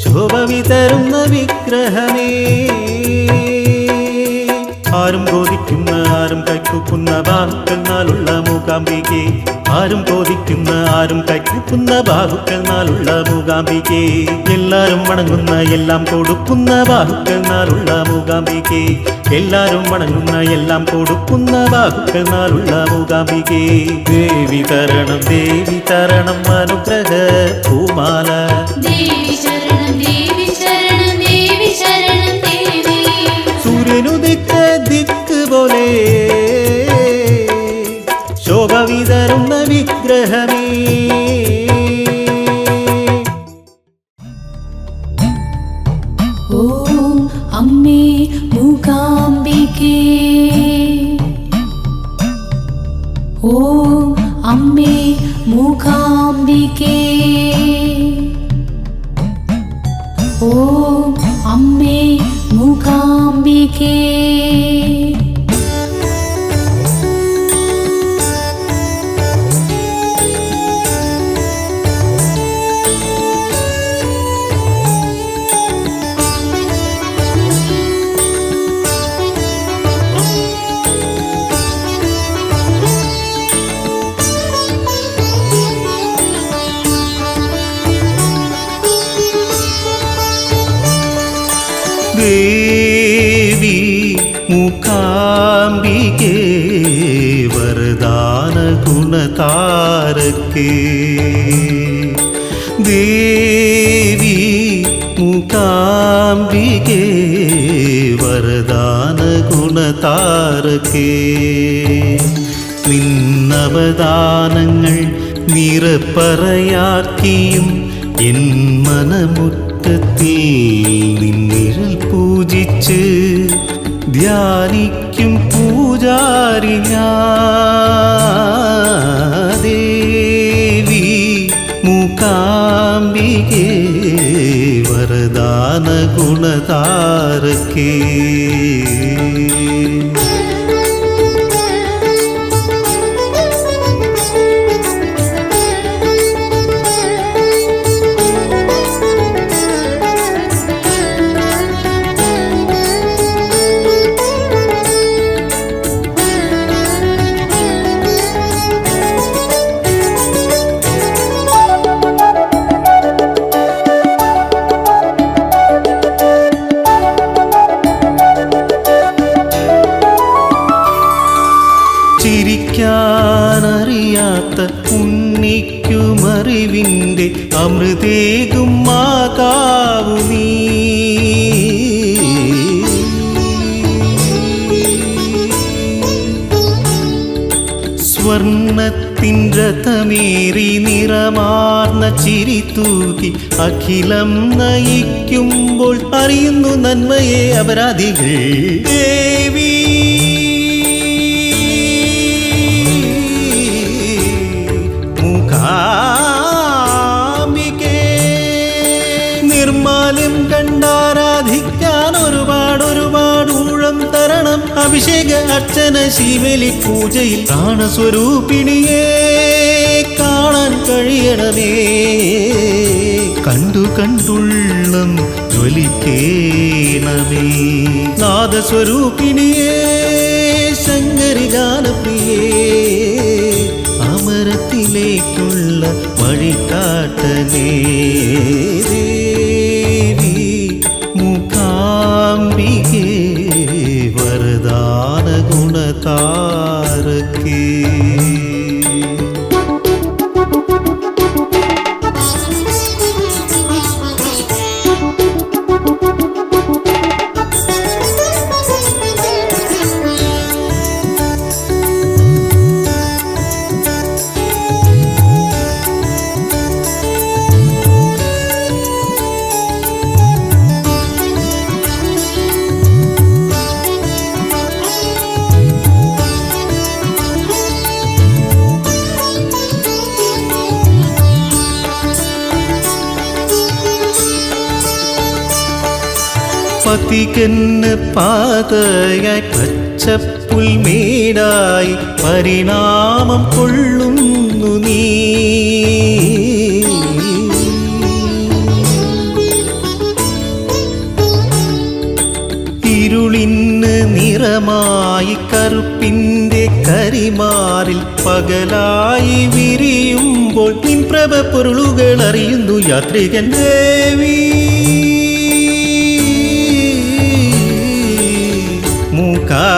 Speaker 1: ശോഭ വിതറുന്ന വിഗ്രഹമേ. ആരും ബോധിക്കുന്ന ആരും കൈക്കൂക്കുന്ന ബാഹുക്കൾ നാളുള്ള മൂകാംബികെ ആരും ബോധിക്കുന്ന ആരും കൈക്കൂക്കുന്ന ബാഹുക്കൾ നാളുള്ള മൂകാംബികെ എല്ലാരും വണങ്ങുന്ന എല്ലാം കൊടുക്കുന്ന ബാഹുക്കൾ നാളുള്ള മൂകാംബികെ എല്ലാരും വണങ്ങുന്ന എല്ലാം കൊടുക്കുന്ന ബാഹുക്കൾ നാളുള്ള മൂകാംബികെ ദേവി തരണം അനുഗ്രഹ പൂമാല
Speaker 2: ദേവി ശരണം ദേവി ശരണം ദേവി ശരണം ദേവി
Speaker 1: സൂര്യനുദിക്ക ദിക്ക് പോലെ ശോഭ വിതറുന്ന വിഗ്രഹമേ
Speaker 2: ഓം അമ്മേ മൂകാംബികേ ഓം അമ്മേ മൂകാംബികേ ഓം അമ്മേ മൂകാംബികേ
Speaker 1: ദേവി മൂകാംബികേ വരദാന ഗുണതാരകേ ദേവി മൂകാംബികേ വരദാന ഗുണതാരകേ നിന്നവദാനങ്ങൾ നിറപ്പറയാക്കിയും എൻ മനമുറ്റത്തിൽ നിന്നിഴൽ പൂജിച്ച് ധ്യാനിക്കും പൂജാരി ഞാൻ ദേവി മൂകാംബികേ വരദാന ഗുണതാരകേ ചിരിക്കാനറിയാത്ത ഉണ്ണിക്കുമറിവിൻ്റെ അമൃതേകും മാതാവു നീ സ്വർണത്തിൻ രഥമേറി നിറമാർന്ന ചിരി തൂകി അഖിലം നയിക്കുമ്പോൾ അറിയുന്നു നന്മയെ അപരാധികൾ ദേവി നിർമാല്യം കണ്ടാരാധിക്കാൻ ഒരുപാട് ഊഴം തരണം അഭിഷേക അർച്ചന ശിവലി പൂജയിൽ പ്രാണസ്വരൂപിണിയെ കാണാൻ കഴിയണമേ കണ്ടുള്ളം ജ്വലിക്കേണമേ നാദസ്വരൂപിണിയെ ശങ്കരി ഗാനപ്രിയേ അമരത്തിലേക്കുള്ള വഴികാട്ടനേ ദേവി മൂകാംബികേ വരദാന ഗുണതാരകേ പതികന് പാതയായി പച്ചപ്പുൽമേടായി പരിണാമം കൊള്ളുന്നു നീ ഇരുളിന് നിറമാ നിന്റെ കരിമാറിൽ പകലായി വിരിയുമ്പോൾ നിൻ പ്രഭ പൊരുളുകൾ അറിയുന്നു യാത്രികൻ ദേവി. മൂകാംബികേ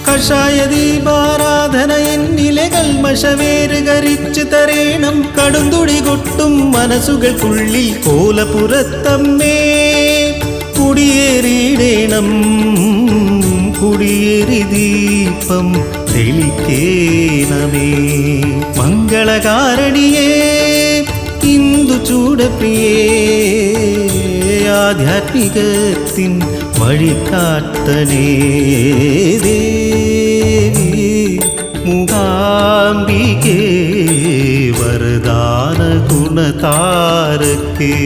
Speaker 1: കഷായ ദീപാരാധന എന്നിലെ കൽമഷവേര് കരിച്ചു തരേണം. കടുന്തുടി കൊട്ടും മനസ്സുകൾക്കുള്ളിൽ കോലപുരത്തമ്മേ കുടിയേറിയിടേണം. കുടിയേറി ദീപം തെളിക്കേണമേ. മംഗളകാരണിയേ ഇന്ദു ചൂടപ്രിയേ ആധ്യാത്മികത്തിൻ വഴികാട്ടനേ ദേവി. മൂകാംബികേ വരദാന ഗുണതാരകേ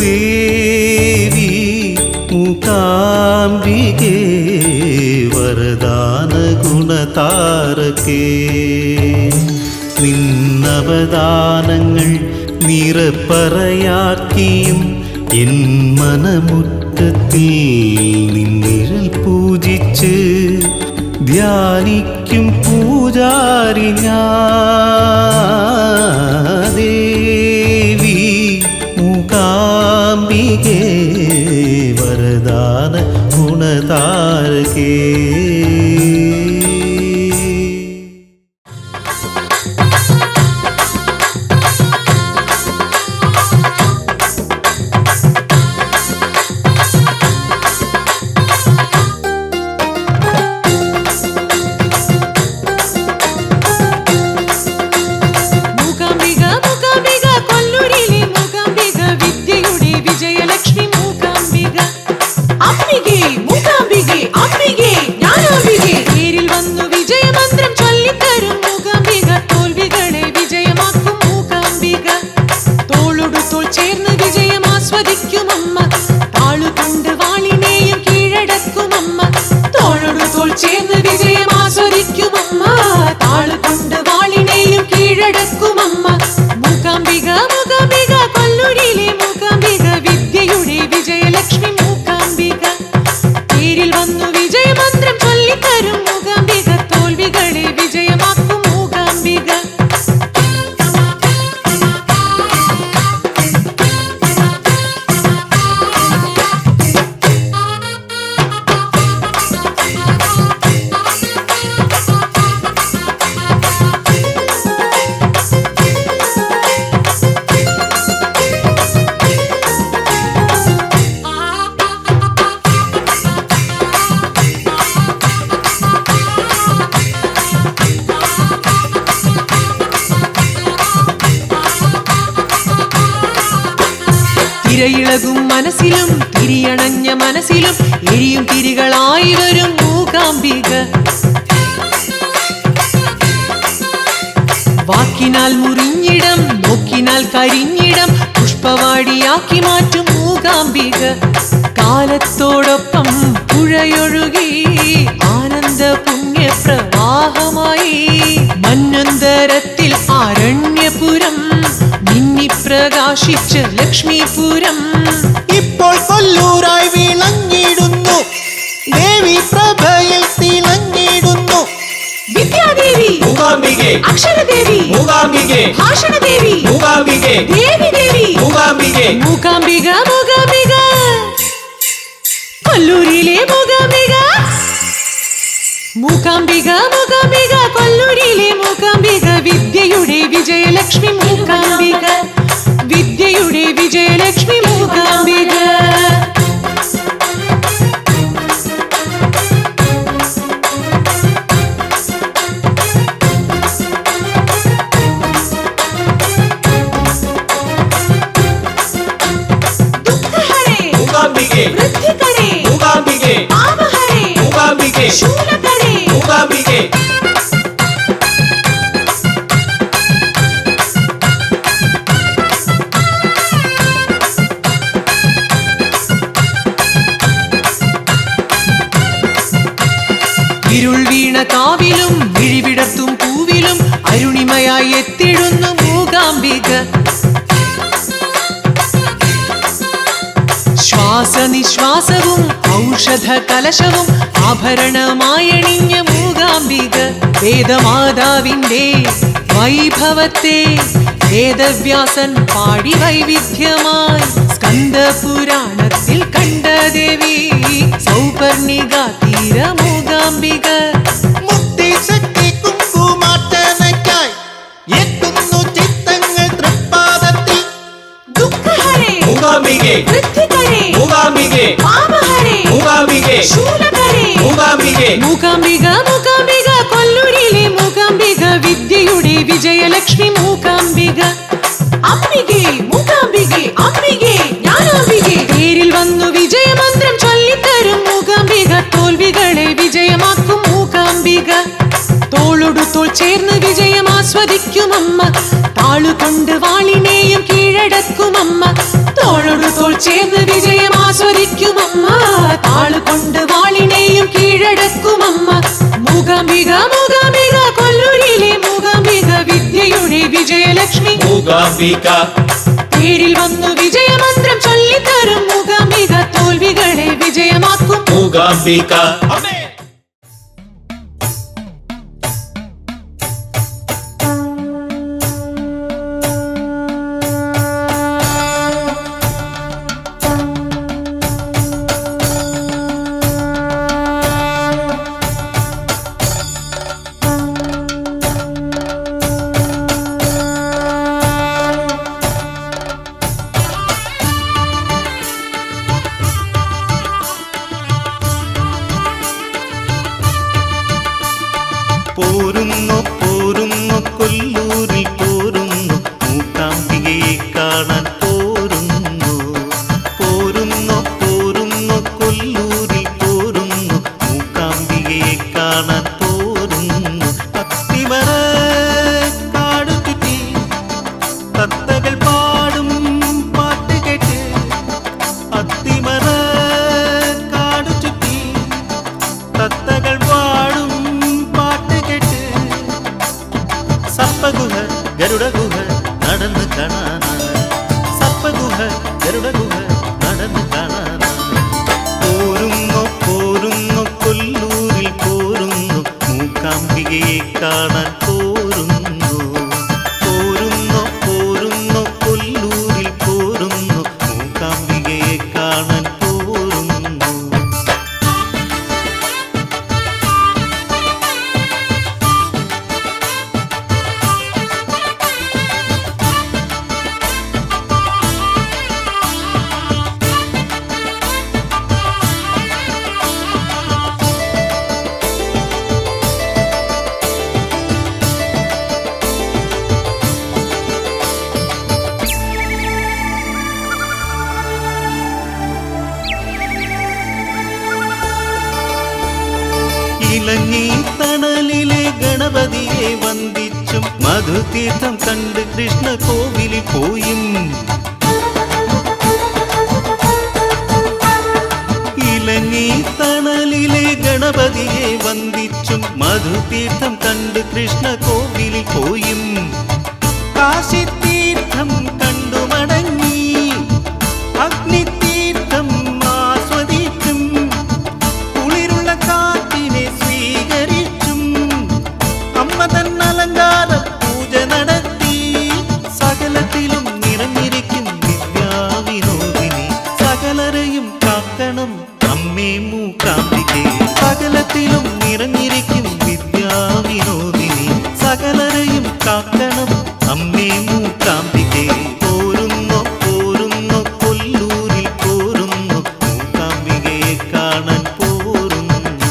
Speaker 1: ദേവി. മൂകാംബികേ വരദാന ഗുണതാരകേ. നിന്നവദാനങ്ങൾ നിറപ്പറയാക്കിയും എൻ മനമുറ്റത്തിൽ നിന്നിഴൽ പൂജിച്ച് ധ്യാനിക്കും പൂജാരി ഞാൻ ദേവി. മൂകാംബികേ വരദാന ഗുണതാരകേ.
Speaker 3: തിരയിളകും മനസ്സിലും തിരിയണഞ്ഞ മനസ്സിലും എരിയും തിരികളായി വരും മൂകാംബിക. വാക്കിനാൽ മുറിഞ്ഞിടം നോക്കിനാൽ കരിഞ്ഞിടം പുഷ്പവാടിയാക്കി മാറ്റും മൂകാംബിക. കാലത്തോടൊപ്പം പുഴയൊഴുകി ആനന്ദ പുണ്യപ്രവാഹമായി മന്നന്തരത്തിൽ ആരണ്യപുരം പ്രകാശിച്ച ലക്ഷ്മീപുരം.
Speaker 1: ഇപ്പോൾ കൊല്ലൂരായി വിളങ്ങിടുന്നു ദേവി പ്രഭയിൽ തിളങ്ങിടുന്നു.
Speaker 3: വിദ്യാദേവി
Speaker 1: മൂകാംബികേ,
Speaker 3: അക്ഷരദേവി
Speaker 1: മൂകാംബികേ,
Speaker 3: ഭാഷണദേവി
Speaker 1: മൂകാംബികേ,
Speaker 3: ദേവി ദേവി
Speaker 1: മൂകാംബികേ.
Speaker 3: മൂകാംബിക മൂകാംബിക കൊല്ലൂരിലെ മൂകാംബിക. മൂകാംബിക മൂകാംബിക കൊല്ലൂരിലെ മൂകാംബിക. വിദ്യയുടെ വിജയലക്ഷ്മി മൂകാംബിക. വിദ്യയുടെ വിജയലക്ഷ്മി മൂകാംബിക. ദുഃഖഹരേ
Speaker 1: മൂകാംബികേ,
Speaker 3: വൃദ്ധികരേ
Speaker 1: മൂകാംബികേ,
Speaker 3: പാപഹരേ
Speaker 1: മൂകാംബികേ,
Speaker 3: ശൂലകരേ
Speaker 1: മൂകാംബികേ.
Speaker 3: ഇരുൾ വീണ കാവിലും വിഴിവിടത്തും പൂവിലും അരുണിമയായി എത്തിടുന്നു മൂകാംബിക. ശ്വാസനിശ്വാസവും ഔഷധ കലശവും ആഭരണമായണിഞ്ഞ മൂകാംബിക വേദമാതാവിന്റെ വൈഭവത്തെ വേദവ്യാസൻ പാടി വൈവിധ്യമായി സ്കന്ദപുരാണത്തിൽ കണ്ട ദേവി സൗപർണിക തീര മൂകാംബിക.
Speaker 1: മുക്തിശക്തി കുങ്കുമാർച്ചനയ്ക്കായി എത്തുന്നു ചിത്തങ്ങൾ തൃപ്പാദത്തിൽ.
Speaker 3: ദുഃഖഹരേ
Speaker 4: മൂകാംബികേ
Speaker 3: വൃദ്ധികരേ
Speaker 4: മൂകാംബികേ
Speaker 3: പാപഹരേ
Speaker 4: മൂകാംബികേ
Speaker 3: ശൂലകരേ
Speaker 4: മൂകാംബികേ
Speaker 3: മൂകാംബിക മൂകാംബിക കൊല്ലൂരിലെ മൂകാംബിക വിദ്യയുടെ വിജയലക്ഷ്മി മൂകാംബിക. അംബികേ മൂകാംബികേ അംബികേ ജ്ഞാനാംബികേ പേരിൽ വന്നു വിജയമന്ത്രം ചൊല്ലിത്തരും മൂകാംബിക തോൽവികളെ വിജയമാക്കും മൂകാംബിക. തോളൊടുത്തോൾ ചേർന്ന് വിജയം ആസ്വദിക്കുമമ്മ താളുകൊണ്ട് വാളിനെയും കീഴടക്കുമമ്മ. തോളൊടുത്തോൾ ചേർന്ന് വിജയം ആസ്വദിക്കുമമ്മ താളുകൊണ്ട് വാളിനെയും കീഴടക്കുമമ്മ. മൂകാംബിക മൂകാംബിക കൊല്ലൂരിലെ മൂകാംബിക വിദ്യയുടെ വിജയലക്ഷ്മി
Speaker 4: മൂകാംബിക
Speaker 3: പേരിൽ വന്നു വിജയമന്ത്രം ചൊല്ലിത്തരും മൂകാംബിക തോൽവികളെ വിജയമാക്കും
Speaker 4: മൂകാംബിക.
Speaker 1: പോരുന്നു പോരുന്നു കൊല്ലൂരിൽ പോരുന്നു മൂകാംബികയെ കാണാൻ പോരുന്നു. പോരുന്നു പോരുന്നു കൊല്ലൂരിൽ പോരുന്നു മൂകാംബികയെ കാണാൻ പോരുന്നു. അത്തിമര കാടു ചുറ്റി തത്തകൾ പാടും പാട്ട് കേട്ട്. അത്തിമര കാടു ചുറ്റി തത്തകൾ പാടും പാട്ട് കേട്ട്. സർപ്പഗുഹ ഗരുഡഗുഹ നടന്ന് കാണാനാണ്. സർപ്പഗുഹ ഗരുഡഗുഹ നടന്ന് കാണാനാണ്. പോരുന്നു പോരുന്നു കൊല്ലൂരിൽ പോരുന്നു മൂകാംബികയെ കാണാൻ പോരുന്നു. പോരുന്നു പോരുന്നു കൊല്ലൂരിൽ പോരുന്നു മൂകാംബികയെ കാണാൻ പോരുന്നു. ഇലഞ്ഞി തണലിലെ ഗണപതിയെ വന്ദിച്ചും മധുതീർത്ഥം കണ്ട് കൃഷ്ണ കോവിലിൽ പോയും. ഇലഞ്ഞി തണലിലെ ഗണപതിയെ വന്ദിച്ചും മധുതീർത്ഥം കണ്ട് കൃഷ്ണ കോവിലിൽ പോയും. കാശിത്തീർത്ഥം കണ്ടു മടങ്ങി അഗ്നിതീർത്ഥം ആസ്വദിച്ചും. കുളിരുള്ള കാറ്റിനെ സ്വീകരിച്ചും അമ്മ തൻ അലങ്കാര പൂജ നടത്തി. സകലത്തിലും നിറഞ്ഞിരിക്കും വിദ്യാവിനോദിനി സകലരെയും കാക്കണം അമ്മേ മൂകാംബികേ. സകലത്തിലും നിറഞ്ഞിരിക്കും വിദ്യാവിനോദിനി സകലരെയും കാക്കണം അമ്മേ മൂകാംബികേ. പോരുന്നു പോരുന്നു കൊല്ലൂരിൽ പോരുന്നു മൂകാംബികയെ കാണാൻ പോരുന്നു.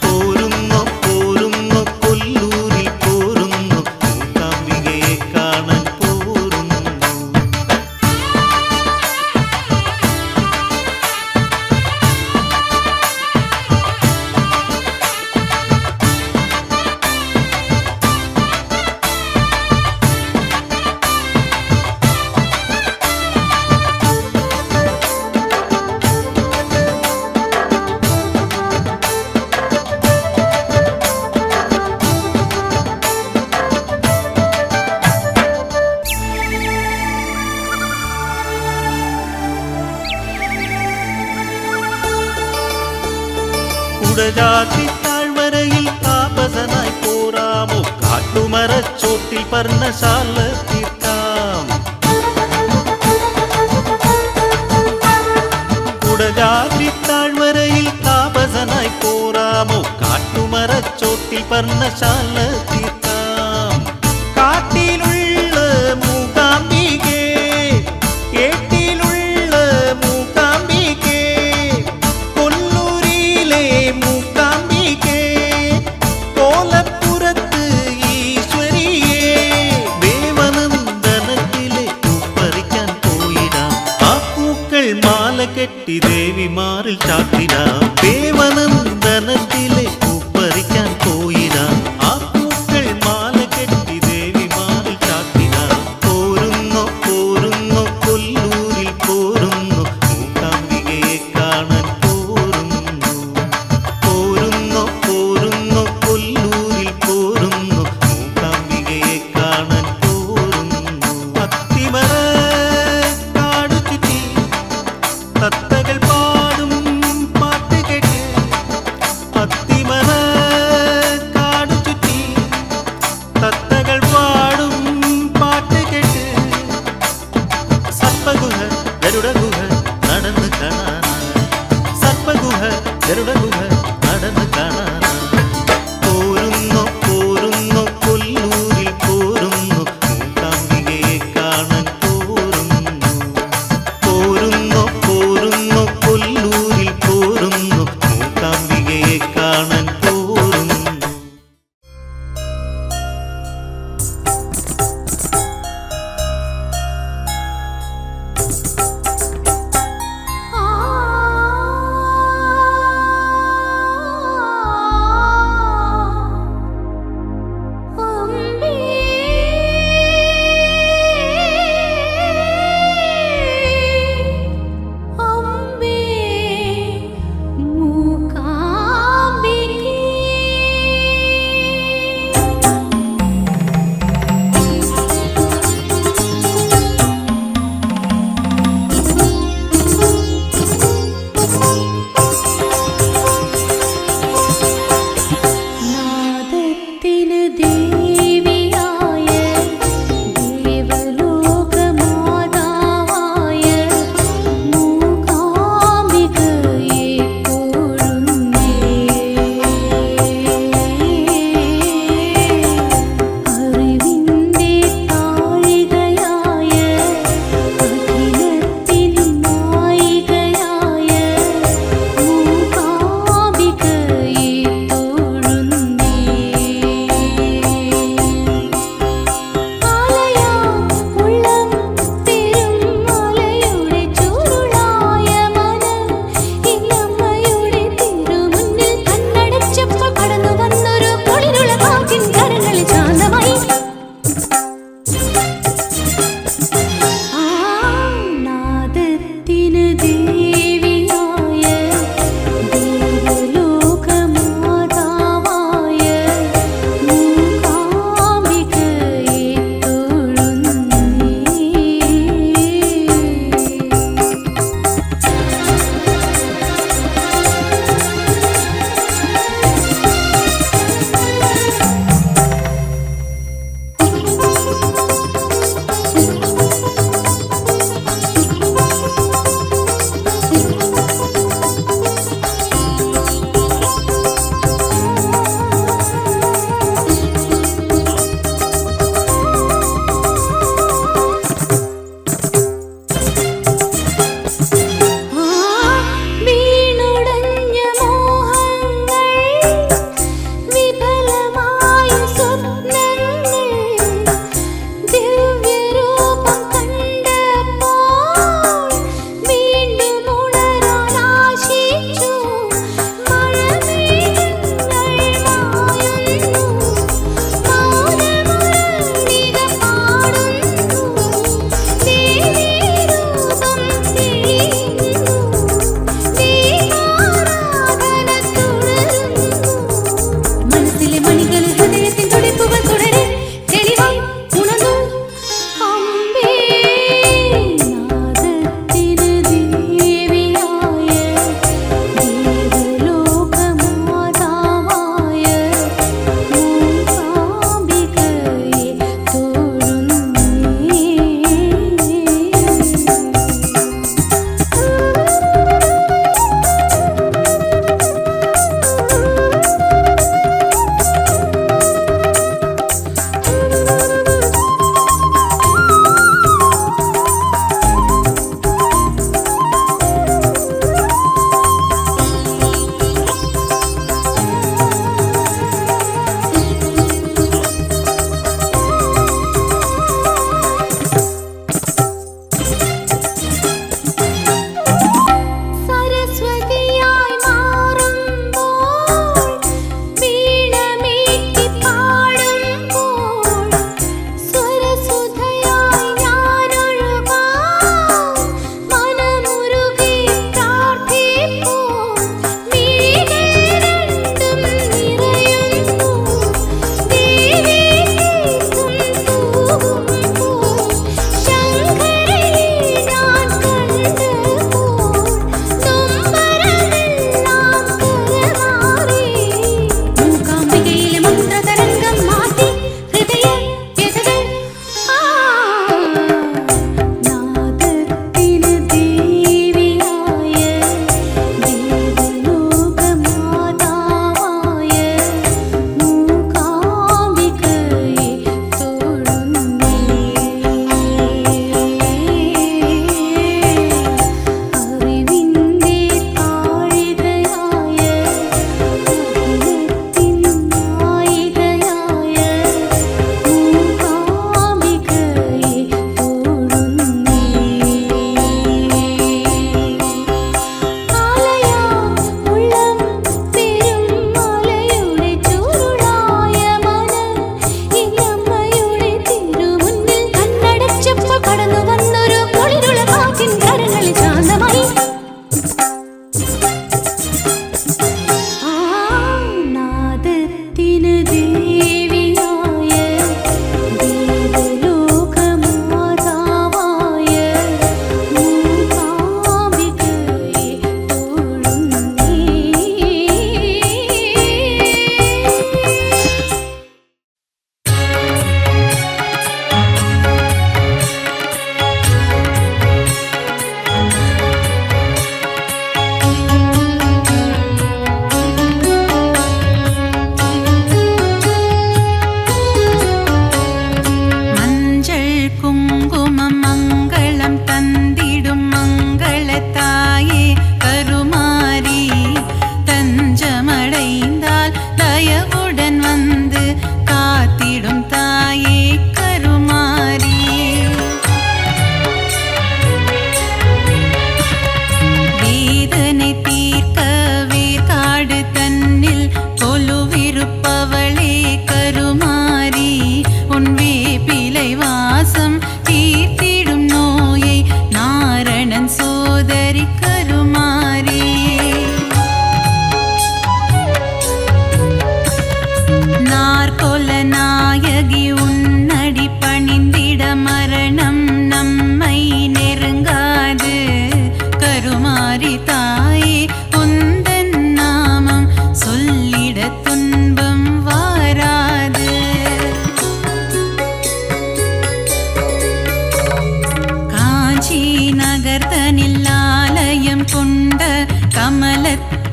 Speaker 1: പോരുന്നു പോരുന്നു കൊല്ലൂരിൽ പോരുന്നു മൂകാംബികയെ കാണാൻ പോരുന്നു. കുടജാതി താഴ്വരയിൽ താപസനായി പോരാമോ കാട്ടുമരച്ചോട്ടിൽ പർണശാല തീർക്കാം കുടജാതി താഴ്വരയിൽ താപസനായി പോരാമോ കാട്ടുമരച്ചോട്ടിൽ പർണശാല തീർക്കാം കാട്ടിലുള്ള മൂകാംബികേ ഏട്ടിലുള്ള മൂകാംബികേ കൊല്ലൂരിലെ മൂകാംബികേ കോലപ്പുറത്ത് ഈശ്വരിയേ ദേവനന്ദനത്തിലെ പൂപ്പറിക്കാൻ പോയിടാം ആ പൂക്കൾ മാല കെട്ടി ദേവിമാറിൽ ചാട്ടിടാം ദേവനന്ദനത്തിലെ പൂപ്പറിക്കാൻ പോയിടാം ആ പൂക്കൾ മാല കെട്ടി ദേവിമാറിൽ ചാട്ടിടാം പോരുന്നോ പോരുന്നോ കൊല്ലൂരിൽ പോരുന്നു മൂകാംബികയെ കാണാൻ പോരുന്നു പോരുന്നോ പോരുന്നോ കൊല്ലൂരിൽ പോരുന്നു മൂകാംബികയെ കാണാൻ പോരുന്നു അത്തിമര കാടു ചുറ്റി തത്തകൾ പാടും പാട്ട് കേട്ട് അത്തിമര കാടു ചുറ്റി തത്തകൾ പാടും പാട്ട് കേട്ട് സർപ്പഗുഹ ഗരുഡഗുഹ നടന്ന് കാണാനായി സർപ്പഗുഹ ഗരുഡഗുഹ നടന്ന് കാണാനായി പോരുന്നോ പോരുന്നോ കൊല്ലൂരിൽ പോരുന്നു മൂകാംബികയെ കാണാൻ പോരുന്നു പോരുന്നോ പോരുന്നോ കൊല്ലൂരിൽ പോരുന്നു മൂകാംബികയെ കാണാൻ പോരുന്നു
Speaker 2: ആ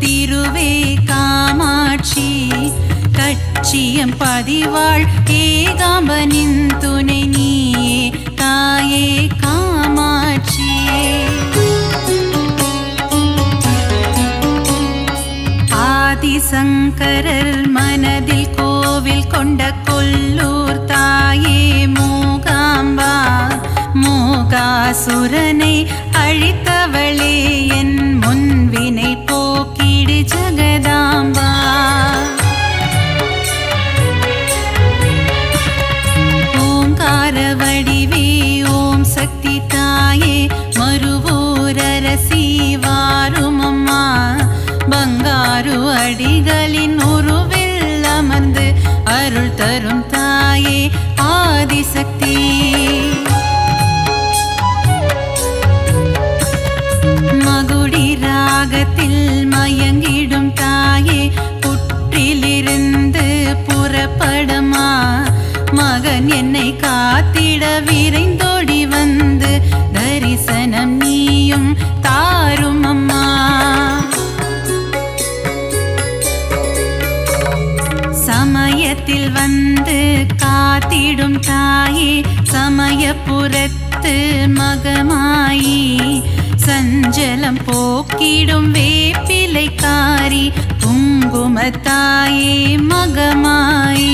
Speaker 5: திருவே காமாட்சி கட்சியம் பதிவாள் ஏகாம்பனின் துணை நீயே தாயே காமாட்சியே. ஆதிசங்கரர் மனதில் கோவில் கொண்ட கொல்லூர் தாயே மூகாம்பா மூகாசுரனை அழித்தவளே என் முன்வினை போக்கிடு ஜகதாம்பா. ஓங்கார வடிவே ஓம் சக்தி தாயே மறுவூரரசி வாருமம்மா பங்காரு அடிகளின் உருவில் அமர்ந்து அருள் தரும் தாயே ஆதிசக்தி. மகுடி ராகத்தில் மயங்கிடும் தாயே புற்றிலிருந்து புறப்படமா மகன் என்னை காத்திட விரைந்தோடி வந்து தரிசனம் நீயும் தாரும் அம்மா. சமயத்தில் வந்து காத்திடும் தாயே சமயபுரத்து மகமாயி சஞ்சலம் போக்கிடும் வேப்பிலைக்காரி குங்குமத்தாயே மகமாயி.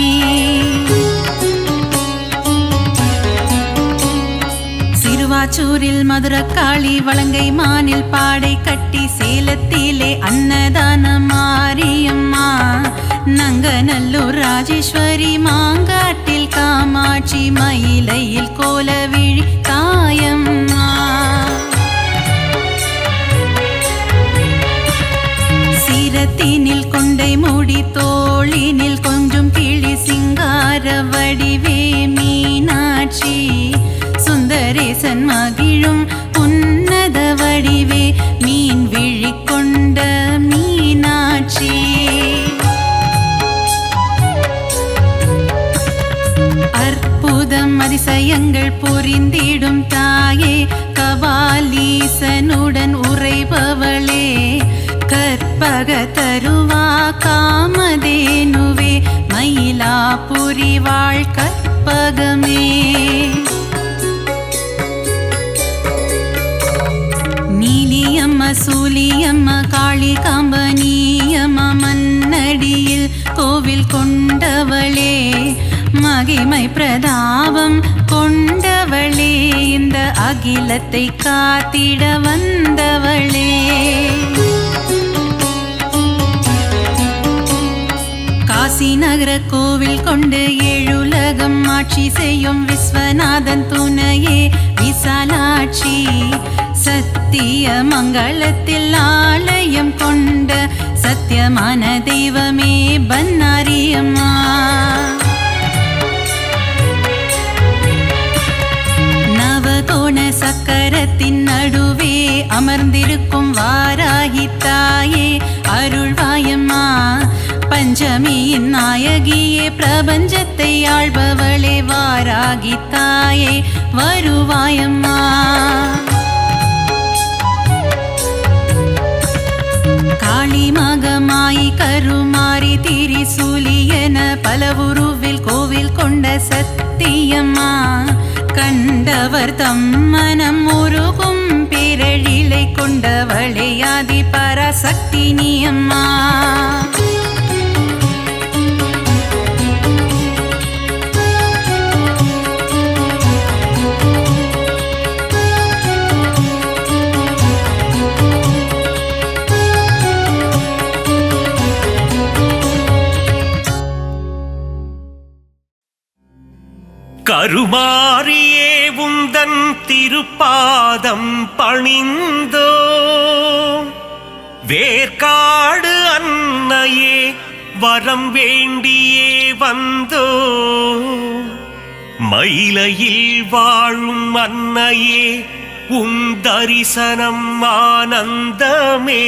Speaker 5: சிறுவாச்சூரில் மதுரக்காளி வலங்கை மானில் பாடை கட்டி சேலத்திலே அன்னதான மாரியம்மா நங்கநல்லூர் ராஜேஸ்வரி மாங்காட்டில் காமாட்சி மயிலையில் கோலவிழி தாயம்மா. சிரத்தினில் கொண்டை மூடி தோளினில் கொஞ்சம் கிளி சிங்கார வடிவே மீனாட்சி சுந்தரேசன் மகிழும் உன்னத வடிவே மீன் விழி கொண்ட மீனாட்சி. அற்புதம் அதிசயங்கள் புரிந்திடும் தாயே கபாலீசனுடன் உறைபவளே கற்பக தருவா காமதேனுவே மயிலாபுரி வாழ் கற்பகமே. நீலியம்ம சூலியம்ம காளிகாம்பனியம்ம மன்னடியில் கோவில் கொண்டவளே மகிமை பிரதாபம் கொண்டவளே இந்த அகிலத்தை காத்திட வந்தவளே. காசி நகர கோவில் கொண்டு ஏழுலகம் ஆட்சி செய்யும் விஸ்வநாதன் துணையே விசாலாட்சி சத்திய மங்களத்தில் ஆலயம் கொண்ட சத்தியமான தெய்வமே பன்னாரியம்மா. நவகோண சக்கரத்தின் நடுவே அமர்ந்திருக்கும் வாராகி தாயே அருள்வாயம்மா பஞ்சமியின் நாயகியே பிரபஞ்சத்தை ஆள்பவளே வாராகி தாயே வருவாயம்மா. காளி மகமாயி கருமாரி திரிசூலியன பலவுருவில் கோவில் கொண்ட சத்தியம்மா கண்டவர் தம் மனம் உருகும் பிறழிலை கொண்டவளே ஆதி பராசக்தி நீயம்மா.
Speaker 1: கருமாரியே உந்தன் திருப்பாதம் பணிந்தோ வேர்க்காடு அன்னையே வரம் வேண்டியே வந்தோ மயிலையில் வாழும் அன்னையே உன் தரிசனம் ஆனந்தமே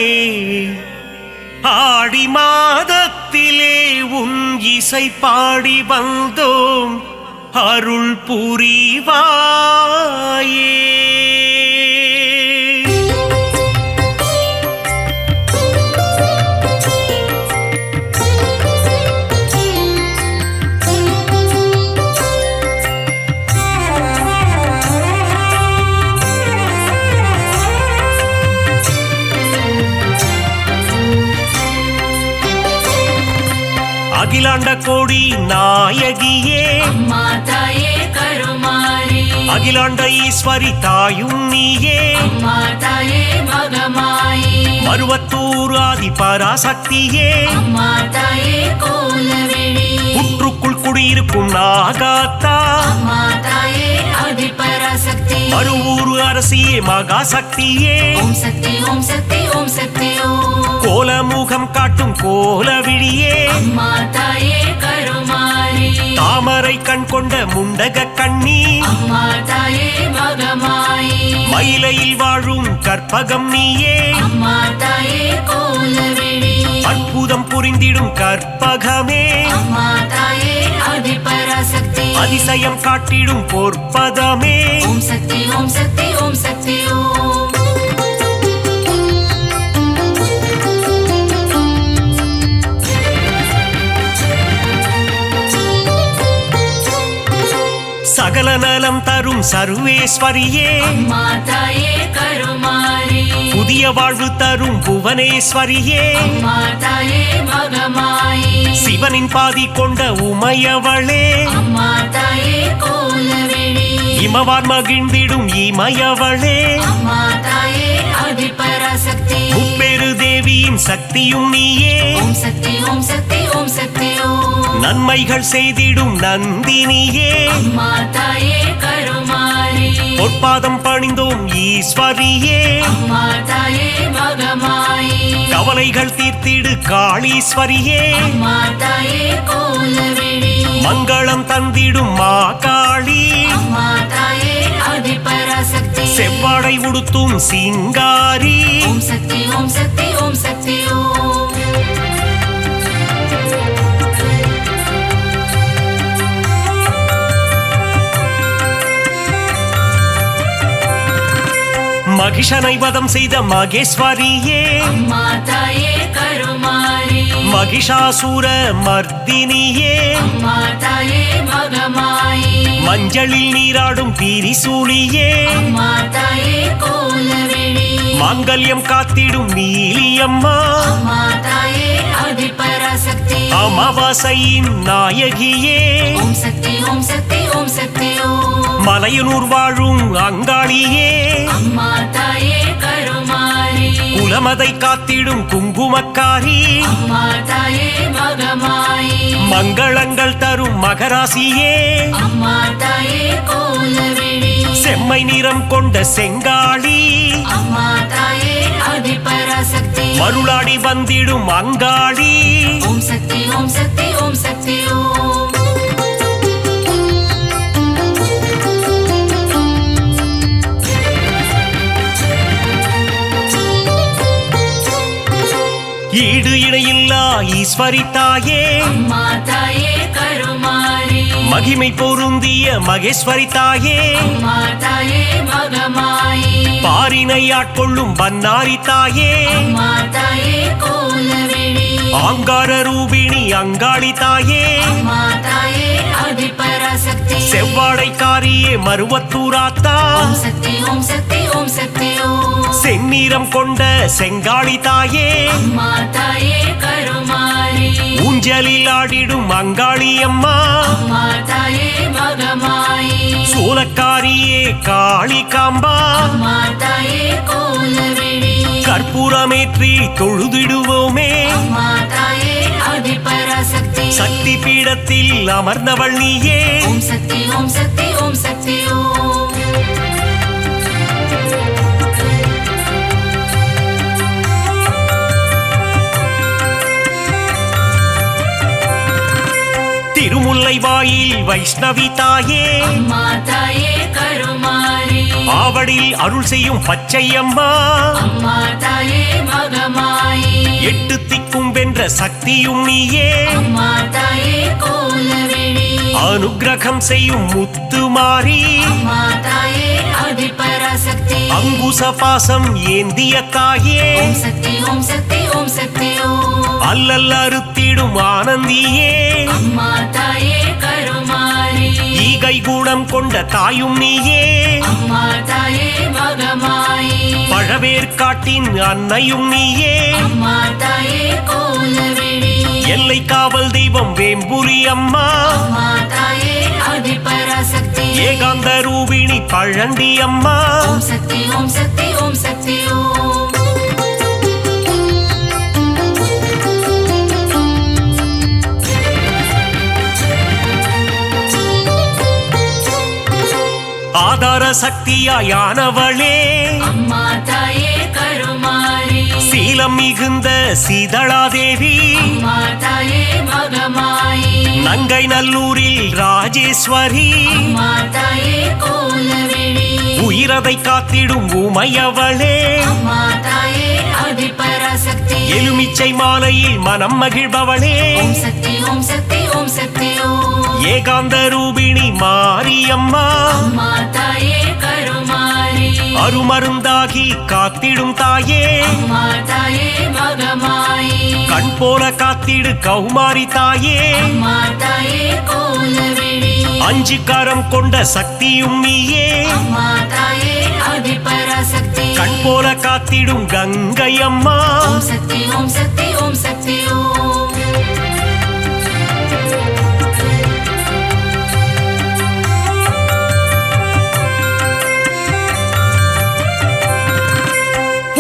Speaker 1: ஆடி மாதத்திலே உன் இசை பாடி வந்தோம் அருள் புரிவாயே. அகிலாண்ட கோடி நாயகியே
Speaker 2: அம்மா தாயே கருமாரி
Speaker 1: அகிலாண்ட ஈஸ்வரி தாயும் நீயே
Speaker 2: அம்மா தாயே மகமாயி
Speaker 1: மருவத்தூர் ஆதி பராசக்தியே
Speaker 2: அம்மா தாயே கோலவிழி
Speaker 1: புற்றுக்குள் குடியிருக்கும் நாகாத்தா
Speaker 2: அம்மா தாயே ஆதிபராசக்தி
Speaker 1: மருவூர் அரசியே மகாசக்தியே
Speaker 2: ஓம் சக்தி ஓம் சக்தி ஓம் சக்தி ஓம்
Speaker 1: கோலமுகம் காட்டும் கோலவிழியே
Speaker 2: அம்மா தாயே கருமாரி
Speaker 1: தாமரை கண் கொண்ட முண்டக கண்ணி
Speaker 2: அம்மா தாயே மகமாயி
Speaker 1: மயிலையில் வாழும் கற்பகம் நீயே
Speaker 2: அம்மா தாயே கோலவிழி
Speaker 1: அற்புதம் புரிந்திடும் கற்பகமே
Speaker 2: அம்மா தாயே ஆதிபராசக்தி
Speaker 1: அதிசயம் காட்டிடும் பொற்பதமே
Speaker 2: ஓம் சக்தி ஓம் சக்தி ஓம் சக்தி ஓம்
Speaker 1: சகல நலம் தரும் சர்வேஸ்வரியே
Speaker 2: அம்மா தாயே கருமாரி
Speaker 1: புதிய வாழ்வு தரும் புவனேஸ்வரியே
Speaker 2: அம்மா தாயே மகமாயி
Speaker 1: சிவனின் பாதி கொண்ட உமையவளே
Speaker 2: அம்மா தாயே கோலவிழி
Speaker 1: இமவார் மகிழ்ந்திடும் இமயவளே
Speaker 2: அம்மா தாயே ஆதிபராசக்தி
Speaker 1: முப்பெரு தேவியின் சக்தியும் நீயே
Speaker 2: ஓம் சக்தி ஓம் சக்தி ஓம் சக்தி ஓம்
Speaker 1: நன்மைகள் செய்திடும் நந்தினியே
Speaker 2: அம்மா தாயே கருமாரி
Speaker 1: பொற்பாதம் பணிந்தோம் ஈஸ்வரியே
Speaker 2: அம்மா தாயே மகமாயி
Speaker 1: கவலைகள் தீர்த்திடு காளீஸ்வரியே
Speaker 2: அம்மா தாயே கோலவிழி
Speaker 1: மங்களம் தந்திடும் மாகாளி
Speaker 2: அம்மா தாயே ஆதிபராசக்தி
Speaker 1: செவ்வாடை உடுத்தும் சிங்காரி
Speaker 2: ஓம் சக்தி ஓம் சக்தி ஓம் சக்தி ஓம்
Speaker 1: மகிஷனை வதம் செய்த மகேஸ்வரியே
Speaker 2: அம்மா தாயே கருமாரி
Speaker 1: மகிஷாசூர மர்தினியே
Speaker 2: அம்மா தாயே மகமாயி
Speaker 1: மஞ்சளில் நீராடும் திரிசூலியே
Speaker 2: அம்மா தாயே கோலவிழி
Speaker 1: மாங்கல்யம் காத்திடும் நீலியம்மா
Speaker 2: அம்மா தாயே ஆதிபராசக்தி
Speaker 1: அமாவாசையின் நாயகியே
Speaker 2: ஓம் சக்தி ஓம் சக்தி ஓம் சக்தி ஓம்
Speaker 1: மலையனூர் வாழும் அங்காளியே
Speaker 2: அம்மா தாயே கருமாரி
Speaker 1: குலமதை காத்திடும் குங்குமக்காரி
Speaker 2: அம்மா தாயே மகமாயி
Speaker 1: மங்களங்கள் தரும் மகராசியே
Speaker 2: அம்மா தாயே கோலவிழி
Speaker 1: செம்மை நிறம் கொண்ட செங்காளி
Speaker 2: அம்மா தாயே ஆதிபராசக்தி
Speaker 1: மருளாடி வந்திடும் அங்காளி
Speaker 2: ஓம் சக்தி ஓம் சக்தி ஓம் சக்தி ஓம்
Speaker 1: ஈடு இணையில்லா ஈஸ்வரி தாயே
Speaker 2: அம்மா தாயே கருமாரி
Speaker 1: மகிமை பொருந்திய மகேஸ்வரி தாயே
Speaker 2: அம்மா தாயே மகமாயி
Speaker 1: பாரினை ஆட்கொள்ளும் பன்னாரி தாயே
Speaker 2: அம்மா தாயே கோலவிழி
Speaker 1: ஆங்கார ரூபிணி அங்காளி தாயே
Speaker 2: அம்மா தாயே ஆதிபராசக்தி
Speaker 1: செவ்வாடைக்காரியே மருவத்தூராத்தா
Speaker 2: ஓம் சக்தி ஓம் சக்தி ஓம் சக்தி ஓம்
Speaker 1: செந்நிறம் கொண்ட செங்காளி தாயே
Speaker 2: அம்மா தாயே கருமாரி
Speaker 1: ஊஞ்சலில் ஆடிடும் அங்காளி அம்மா
Speaker 2: அம்மா தாயே மகமாயி
Speaker 1: சூலக்காரியே காளி காம்பா
Speaker 2: அம்மா தாயே கோலவிழி
Speaker 1: கற்பூரமேற்றி தொழுதிடுவோமே
Speaker 2: அம்மா தாயே ஆதிபராசக்தி
Speaker 1: சக்தி பீடத்தில் அமர்ந்தவள் நீயே
Speaker 2: ஓம் சக்தி ஓம் சக்தி ஓம் சக்தி ஓம்
Speaker 1: திருமுல்லை வாயில் வைஷ்ணவி தாயே
Speaker 2: அம்மா தாயே கருமாரி
Speaker 1: ஆவடில் அருள் செய்யும் பச்சையம்மா
Speaker 2: அம்மா தாயே மகமாயி
Speaker 1: எட்டு திக்கும் வென்ற சக்தியும் நீயே
Speaker 2: அம்மா தாயே கோலவிழி
Speaker 1: அனுக்கிரகம் செய்யும் முத்துமாரி
Speaker 2: அம்மா தாயே ஆதிபராசக்தி
Speaker 1: அங்குச பாசம் ஏந்திய தாயே
Speaker 2: ஓம் சக்தி ஓம் சக்தி ஓம் சக்தி ஓம்
Speaker 1: அல்லல் அறுத்திடும் ஆனந்தியே
Speaker 2: அம்மா தாயே கருமாரி
Speaker 1: ஈகை குணம் கொண்ட தாயும் நீயே
Speaker 2: அம்மா தாயே மகமாயி
Speaker 1: பழவேற்காட்டின் அன்னையும் நீயே
Speaker 2: அம்மா தாயே கோலவிழி
Speaker 1: எல்லை காவல் தெய்வம் அம்மா
Speaker 2: அம்மா தாயே ஆதிபராசக்தி
Speaker 1: ஏகாந்த ரூபிணி பழந்தி அம்மா
Speaker 2: ஓம் சக்தி ஓம் சக்தி ஓம் சக்தி ஓம்
Speaker 1: ஆதார சக்தியானவளே
Speaker 2: அம்மா தாயே கருமாரி
Speaker 1: சீலம் மிகுந்த சீதளாதேவி
Speaker 2: அம்மா தாயே மகமாயி
Speaker 1: நங்கை நல்லூரில் ராஜேஸ்வரி
Speaker 2: அம்மா தாயே கோலவிழி
Speaker 1: உயிரதை காத்திடும் உமையவளே
Speaker 2: அம்மா தாயே ஆதிபராசக்தி
Speaker 1: எலுமிச்சை மாலையில் மனம் மகிழ்பவளே
Speaker 2: ஓம் சக்தி ஓம் சக்தி ஓம் சக்தி ஓம்
Speaker 1: ஏகாந்த ரூபிணி மாரியம்மா
Speaker 2: அம்மா தாயே கருமாரி
Speaker 1: அருமருந்தாகி காத்திடும் தாயே
Speaker 2: அம்மா தாயே மகமாயி
Speaker 1: கண் போல காத்திடு கௌமாரி தாயே
Speaker 2: அம்மா தாயே கோலவிழி
Speaker 1: அஞ்சு கரம் கொண்ட சக்தியும் நீயே
Speaker 2: அம்மா தாயே ஆதிபராசக்தி
Speaker 1: கண் போல காத்திடும் கங்கை அம்மா
Speaker 2: ஓம் சக்தி ஓம் சக்தி ஓம் சக்தி ஓம்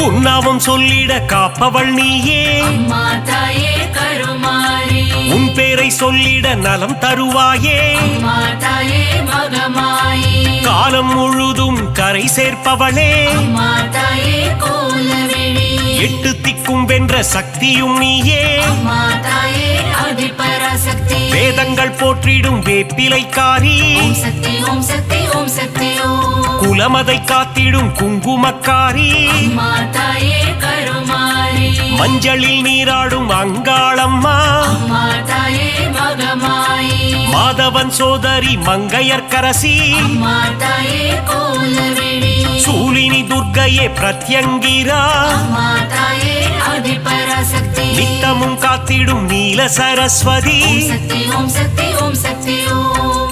Speaker 1: உன்னாமம் சொல்லிட காப்பவள் நீயே
Speaker 2: அம்மா தாயே கருமாரி
Speaker 1: உன் பேரை சொல்லிட நலம் தருவாயே
Speaker 2: அம்மா தாயே மகமாயி
Speaker 1: காலம் முழுதும் கரை சேர்ப்பவளே
Speaker 2: அம்மா தாயே கோலவிழி
Speaker 1: எட்டு திக்கும் வென்ற சக்தியும் நீயே
Speaker 2: அம்மா தாயே ஆதிபராசக்தி
Speaker 1: வேதங்கள் போற்றிடும் வேப்பிலைக்காரி
Speaker 2: ஓம் சக்தி ஓம் சக்தி ஓம் சக்தி ஓம்
Speaker 1: குலமதை காத்திடும் குங்குமக்காரி
Speaker 2: அம்மா தாயே கருமாரி
Speaker 1: மஞ்சளில் நீராடும் அங்காளம்மா
Speaker 2: அம்மா தாயே மகமாயி
Speaker 1: மாதவன் சோதரி மங்கையர்க்கரசி
Speaker 2: அம்மா தாயே கோலவிழி
Speaker 1: சூலினி துர்க்கையே பிரத்யங்கிரா
Speaker 2: அம்மா தாயே ஆதிபராசக்தி
Speaker 1: நித்தமும் காத்திடும் நீல சரஸ்வதி
Speaker 2: ஓம் சக்தி ஓம் சக்தி ஓம் சக்தி ஓம்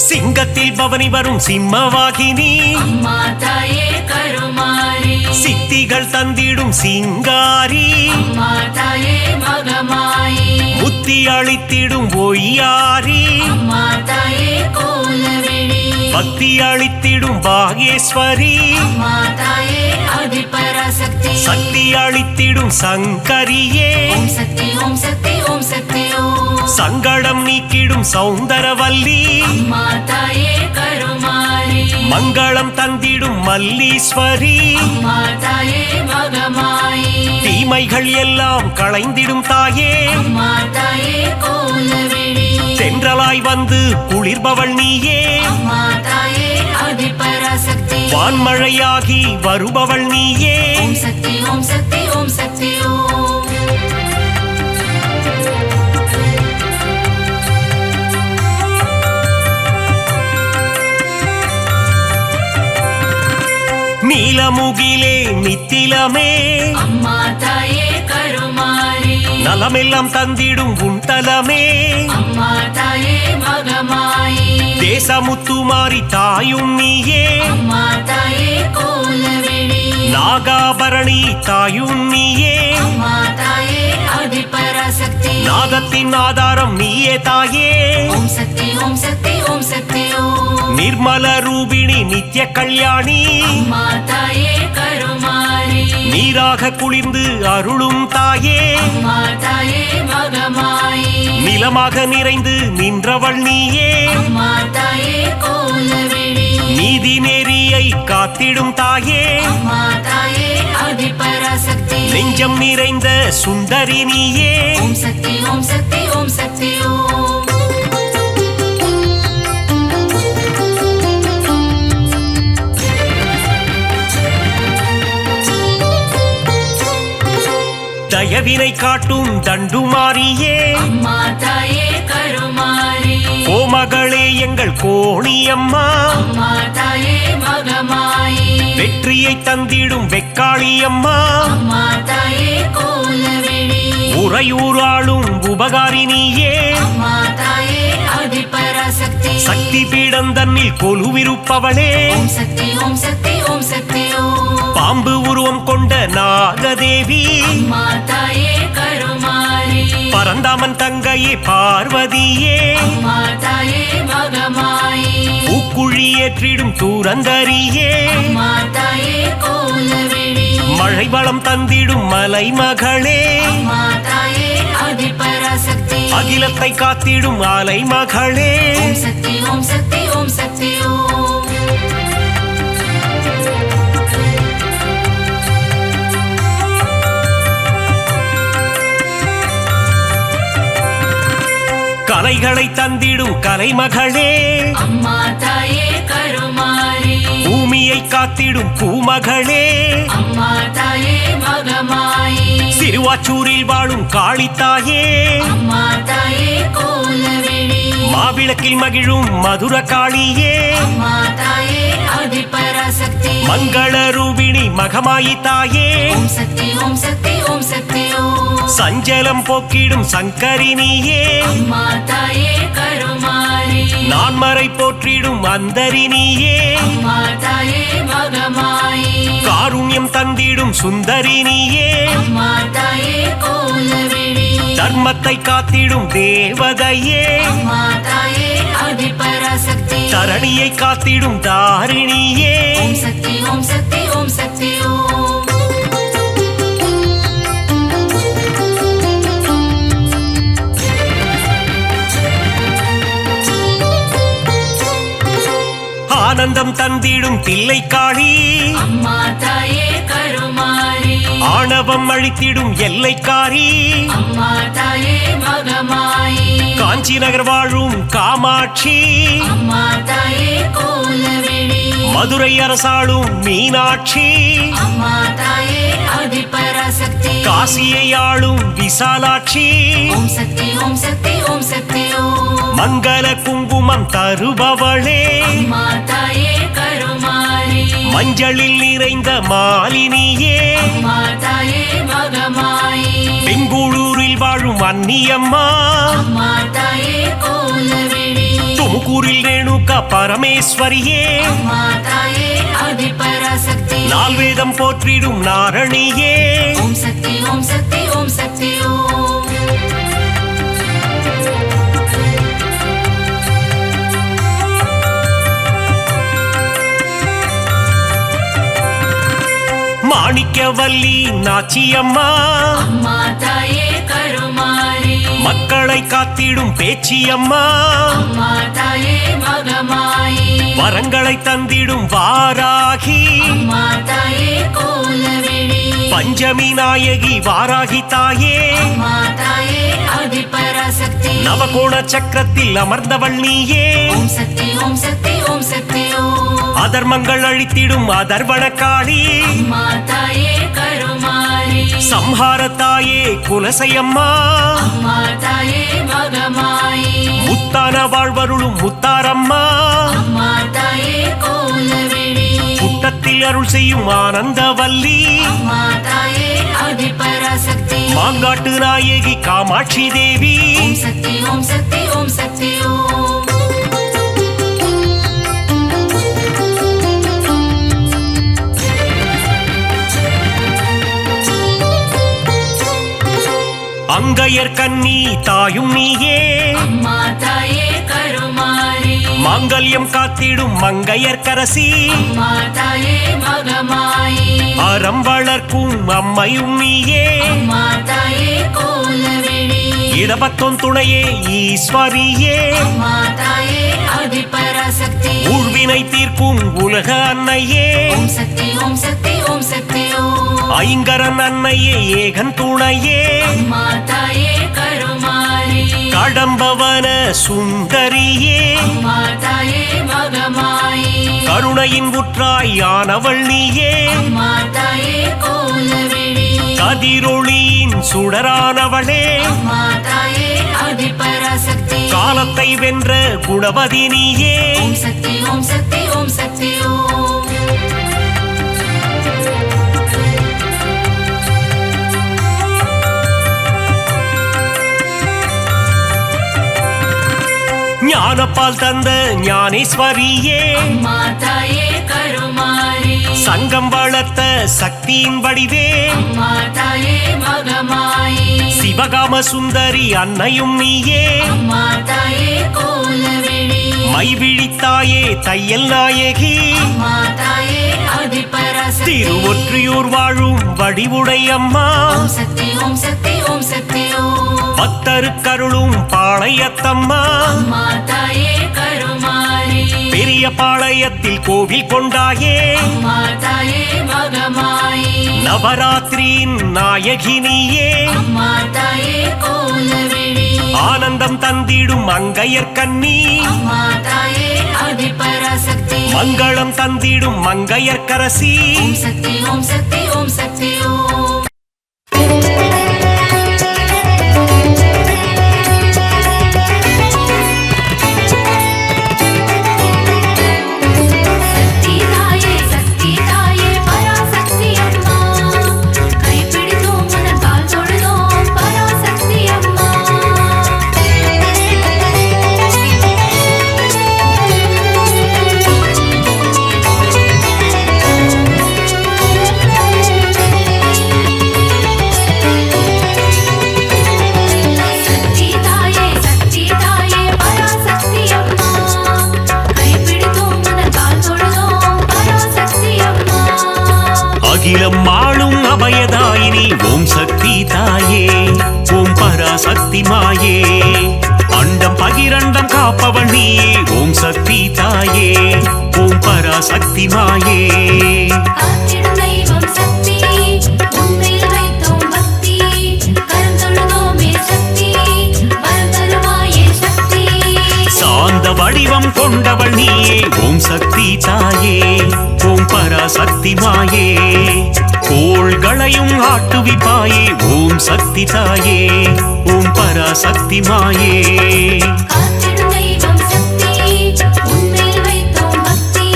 Speaker 1: சிங்கத்தில் பவனி வரும் சிம்மவாகினி
Speaker 2: அம்மா தாயே கருமாரி
Speaker 1: சித்திகள் தந்திடும் சிங்காரி
Speaker 2: அம்மா தாயே மகமாயி
Speaker 1: புத்தி அளித்திடும் ஒய்யாரி
Speaker 2: அம்மா தாயே கோலவிழி
Speaker 1: பக்தி அளித்திடும் பாகேஸ்வரி
Speaker 2: அம்மா தாயே ஆதிபராசக்தி
Speaker 1: சக்தி அளித்திடும் சங்கரியே
Speaker 2: ஓம் சக்தி ஓம் சக்தி ஓம் சக்தி ஓம்
Speaker 1: சங்கடம் நீக்கிடும் சௌந்தரவல்லி
Speaker 2: அம்மா தாயே கருமாரி
Speaker 1: மங்களம் தந்திடும் மல்லீஸ்வரி
Speaker 2: அம்மா தாயே மகமாயி
Speaker 1: தீமைகள் எல்லாம் களைந்திடும் தாயே
Speaker 2: அம்மா தாயே கோலவிழி
Speaker 1: தென்றலாய் வந்து குளிர்பவள் நீயே
Speaker 2: அம்மா தாயே ஆதிபராசக்தி
Speaker 1: வான்மழையாகி வருபவள் நீயே
Speaker 2: ஓம் சக்தி ஓம் சக்தி ஓம் சக்தி ஓம்
Speaker 1: நீலமுகிலே நித்திலமே
Speaker 2: அம்மா தாயே கருமாரி
Speaker 1: நலமெல்லாம் தந்திடும் உன் தலமே
Speaker 2: அம்மா தாயே மகமாயி
Speaker 1: தேசமுத்துமாரி தாயும் நீயே
Speaker 2: அம்மா தாயே கோலவிழி
Speaker 1: நாகாபரணி தாயும் நீயே
Speaker 2: அம்மா தாயே ஆதிபராசக்தி
Speaker 1: நாதத்தின் ஆதாரம் நீயே தாயே
Speaker 2: ஓம் சக்தி ஓம் சக்தி ஓம் சக்தி ஓம்
Speaker 1: நிர்மல ரூபிணி நித்ய கல்யாணி
Speaker 2: அம்மா தாயே கருமாரி
Speaker 1: நீராக குளிர்ந்து அருளும் தாயே
Speaker 2: அம்மா தாயே மகமாயி
Speaker 1: நிலமாக நிறைந்து நின்றவள் நீயே
Speaker 2: அம்மா தாயே கோலவிழி
Speaker 1: நீதி நெறியை காத்திடும் தாயே
Speaker 2: அம்மா தாயே ஆதிபராசக்தி
Speaker 1: நெஞ்சம் நிறைந்த சுந்தரி நீயே
Speaker 2: ஓம் சக்தி ஓம் சக்தி ஓம் சக்தி ஓம்
Speaker 1: தயவினை காட்டும் தண்டுமாரியே
Speaker 2: அம்மா தாயே கருமாரி
Speaker 1: கோமகளே எங்கள் கோணியம்மா
Speaker 2: அம்மா தாயே மகமாயி
Speaker 1: வெற்றியை தந்திடும் வெக்காளியம்மா
Speaker 2: அம்மா தாயே கோலவிழி
Speaker 1: உறையூராளும் உபகாரினியே
Speaker 2: அம்மா தாயே ஆதிபராசக்தி பராசக்தி
Speaker 1: சக்தி பீடம் தன்னில் கொலுவிருப்பவளே
Speaker 2: ஓம் சக்தி ஓம் சக்தி ஓம் சக்தி ஓம்
Speaker 1: பாம்பு உருவம் கொண்ட நாகதேவி
Speaker 2: அம்மா தாயே கருமாரி
Speaker 1: பரந்தாமன் தங்கையே பார்வதியே
Speaker 2: அம்மா தாயே மகமாயி
Speaker 1: பூக்குழி ஏற்றிடும் தூரந்தரியே
Speaker 2: அம்மா தாயே கோலவிழி
Speaker 1: மழை வளம் தந்திடும் மலை மகளே
Speaker 2: அம்மா தாயே ஆதி பராசக்தி
Speaker 1: அகிலத்தை காத்திடும் ஆலை மகளே
Speaker 2: ஓம் சக்தி ஓம் சக்தி ஓம் சக்தி ஓம்
Speaker 1: கலைகளை தந்திடும் கலைமகளே
Speaker 2: அம்மா தாயே கருமாரி
Speaker 1: பூமியை காத்திடும் பூமகளே
Speaker 2: அம்மா தாயே மகமாயி
Speaker 1: சிறுவாச்சூரில் வாழும் காளித்தாயே
Speaker 2: அம்மா தாயே கோலவிழி
Speaker 1: மாவிளக்கில் மகிழும் மதுர காளியே
Speaker 2: அம்மா தாயே ஆதி பராசக்தி
Speaker 1: மங்கள ரூபிணி மகமாயி தாயே
Speaker 2: ஓம் சக்தி ஓம் சக்தி ஓம் சக்தி ஓம்
Speaker 1: சஞ்சலம் போக்கிடும் சங்கரினியே
Speaker 2: அம்மா தாயே கருமாரி
Speaker 1: நான்மறை போற்றிடும் அந்தரினியே
Speaker 2: அம்மா தாயே மகமாயி
Speaker 1: காருண்யம் தந்திடும் சுந்தரினியே
Speaker 2: அம்மா தாயே கோலவிழி
Speaker 1: தர்மத்தை காத்திடும் தேவதையே
Speaker 2: அம்மா தாயே ஆதி பராசக்தி
Speaker 1: தரணியை காத்திடும் தாரிணியே
Speaker 2: ஓம் சக்தி ஓம் சக்தி ஓம் சக்தி ஓம்
Speaker 1: ஆனந்தம் தந்திடும் தில்லைக்காளி
Speaker 2: அம்மா தாயே கருமாரி
Speaker 1: ஆணவம் அழித்திடும் எல்லைக்காரி
Speaker 2: அம்மா தாயே மகமாயி
Speaker 1: காஞ்சி நகர் வாழும் காமாட்சி
Speaker 2: அம்மா தாயே கோலவிழி
Speaker 1: மதுரை அரசாளும் மீனாட்சி
Speaker 2: அம்மா தாயே ஆதி பராசக்தி
Speaker 1: காசியை ஆளும் விசாலாட்சி
Speaker 2: ஓம் சக்தி ஓம் சக்தி ஓம் சக்தி ஓம்
Speaker 1: மங்கள குங்குமம் தருபவளே
Speaker 2: அம்மா தாயே கருமாரி
Speaker 1: மஞ்சளில் நிறைந்த மாலினியே
Speaker 2: அம்மா தாயே மகமாயி
Speaker 1: பெங்களூரில் வாழும் அன்னியம்மா
Speaker 2: அம்மா தாயே கோலவிழி
Speaker 1: துமுக்கூரில் ரேணுகா பரமேஸ்வரியே
Speaker 2: அம்மா தாயே ஆதி பராசக்தி
Speaker 1: நால்வேதம் போற்றிடும் நாரணியே
Speaker 2: ஓம் சக்தி ஓம் சக்தி ஓம் சக்தி ஓம்
Speaker 1: மாணிக்கவல்லி நாச்சியம்மா
Speaker 2: அம்மா தாயே கருமாரி
Speaker 1: மக்களை காத்திடும் பேச்சியம்மா
Speaker 2: அம்மா தாயே மகமாயி
Speaker 1: வரங்களை தந்திடும் வாராகி
Speaker 2: அம்மா தாயே கோலவிழி
Speaker 1: பஞ்சமி நாயகி வாராகி தாயே
Speaker 2: அம்மா தாயே ஆதி பராசக்தி
Speaker 1: நவகோண சக்கரத்தில் அமர்ந்தவள் நீயே
Speaker 2: ஓம் சக்தி ஓம் சக்தி ஓம் சக்தி ஓம்
Speaker 1: அதர்மங்கள் அழித்திடும் அதர்வண காளி
Speaker 2: அம்மா தாயே கருமாரி
Speaker 1: சம்ஹார தாயே குலசையம்மா
Speaker 2: அம்மா தாயே மகமாயி
Speaker 1: முத்தான வாழ்வருளும் முத்தாரம்மா
Speaker 2: அம்மா தாயே கோலவிழி
Speaker 1: புட்டத்தில் அருள் செய்யும் ஆனந்தவல்லி
Speaker 2: அம்மா தாயே ஆதி பராசக்தி
Speaker 1: மாங்காட்டு நாயகி காமாட்சி தேவி
Speaker 2: ஓம் சக்தி ஓம் சக்தி ஓம் சக்தி ஓம்
Speaker 1: அங்கையர் கன்னி தாயும் நீயே
Speaker 2: அம்மா தாயே கருமாரி
Speaker 1: மாங்கல்யம் காத்திடும் மங்கையர்க்கரசி
Speaker 2: அம்மா தாயே மகமாயி
Speaker 1: அறம் வளர்க்கும் அம்மையும் நீயே
Speaker 2: அம்மா தாயே கோலவிழி
Speaker 1: இடபத்தோன் துணையே ஈஸ்வரியே
Speaker 2: அம்மா தாயே ஆதி பராசக்தி
Speaker 1: ஊழ்வினை தீர்க்கும் உலக அன்னையே
Speaker 2: ஓம் சக்தி ஓம் சக்தி ஓம் சக்தி ஓம்
Speaker 1: ஐங்கரன் அன்னையே ஏகன் துணையே
Speaker 2: அம்மா தாயே கருமாரி
Speaker 1: கடம்பவன சுந்தரியே
Speaker 2: அம்மா தாயே மகமாயி
Speaker 1: கருணையின் உற்றாயானவள் நீயே
Speaker 2: அம்மா தாயே கோலவிழி
Speaker 1: கதிரொளியின் சுடரானவளே
Speaker 2: அம்மா தாயே ஆதி பராசக்தி
Speaker 1: காலத்தை வென்ற குணவதி நீயே
Speaker 2: ஓம் சக்தி ஓம் சக்தி ஓம் சக்தி ஓம்
Speaker 1: ஞானப்பால் தந்த ஞானேஸ்வரியே
Speaker 2: அம்மா தாயே கருமாரி
Speaker 1: சங்கம் வளர்த்த சக்தியின் வடிவே
Speaker 2: அம்மா தாயே மகமாயி
Speaker 1: சிவகாம சுந்தரி அன்னையும் நீயே
Speaker 2: அம்மா தாயே கோலவிழி
Speaker 1: மைவிழித்தாயே தையல் நாயகி
Speaker 2: அம்மா தாயே ஆதிபராசக்தி
Speaker 1: திருவொற்றியூர் வாழும் வடிவுடை அம்மா
Speaker 2: ஓம் சக்தி ஓம் சக்தி ஓம் சக்தி ஓம்
Speaker 1: பக்தருக்கருளும் பாளையத்தம்மா
Speaker 2: அம்மா தாயே கருமாரி
Speaker 1: பெரிய பாளையத்தில் கோவில் கொண்டாயே
Speaker 2: அம்மா தாயே மகமாயி
Speaker 1: நவராத்திரியின் நாயகி நீயே
Speaker 2: அம்மா தாயே கோலவிழி
Speaker 1: ஆனந்தம் தந்திடும் மங்கையர்கண்ணி
Speaker 2: அம்மா தாயே ஆதிபராசக்தி
Speaker 1: மங்களம் தந்திடும் மங்கையர்க்கரசி
Speaker 2: ஓம் சக்தி ஓம் சக்தி ஓம் சக்தி ஓம் சக்தி தாயே பராசக்தி அம்மா கைப்பிடித்தோம் மனதால் தொழுதோம் பராசக்தி அம்மா சக்தி தாயே பராசக்தி அம்மா கைப்பிடித்தோம் மனதால் தொழுதோம் பராசக்தி அம்மா
Speaker 1: அகிலம் ஆளும் அபயதாயினி ஓம் சக்தி தாயே ஓம் பராசக்தி மாயே அண்டம் பகிரண்டம் காப்பவள் நீயே ஓம் சக்தி தாயே ஓம் பராசக்தி மாயே
Speaker 2: காத்திடும் தெய்வம் சக்தி உன்மேல் வைத்தோம் பக்தி கரம் தொழுதோமே சக்தி வரம் தருவாயே சக்தி
Speaker 1: சாந்த வடிவம் கொண்டவள் நீயே ஓம் சக்தி தாயே ஓம் பராசக்தி மாயே கோள்களையும் ஆட்டுவிப்பாயே ஓம் சக்தி தாயே ஓம் பராசக்தி மாயே
Speaker 2: காத்திடும் தெய்வம் சக்தி உன்மேல் வைத்தோம் பக்தி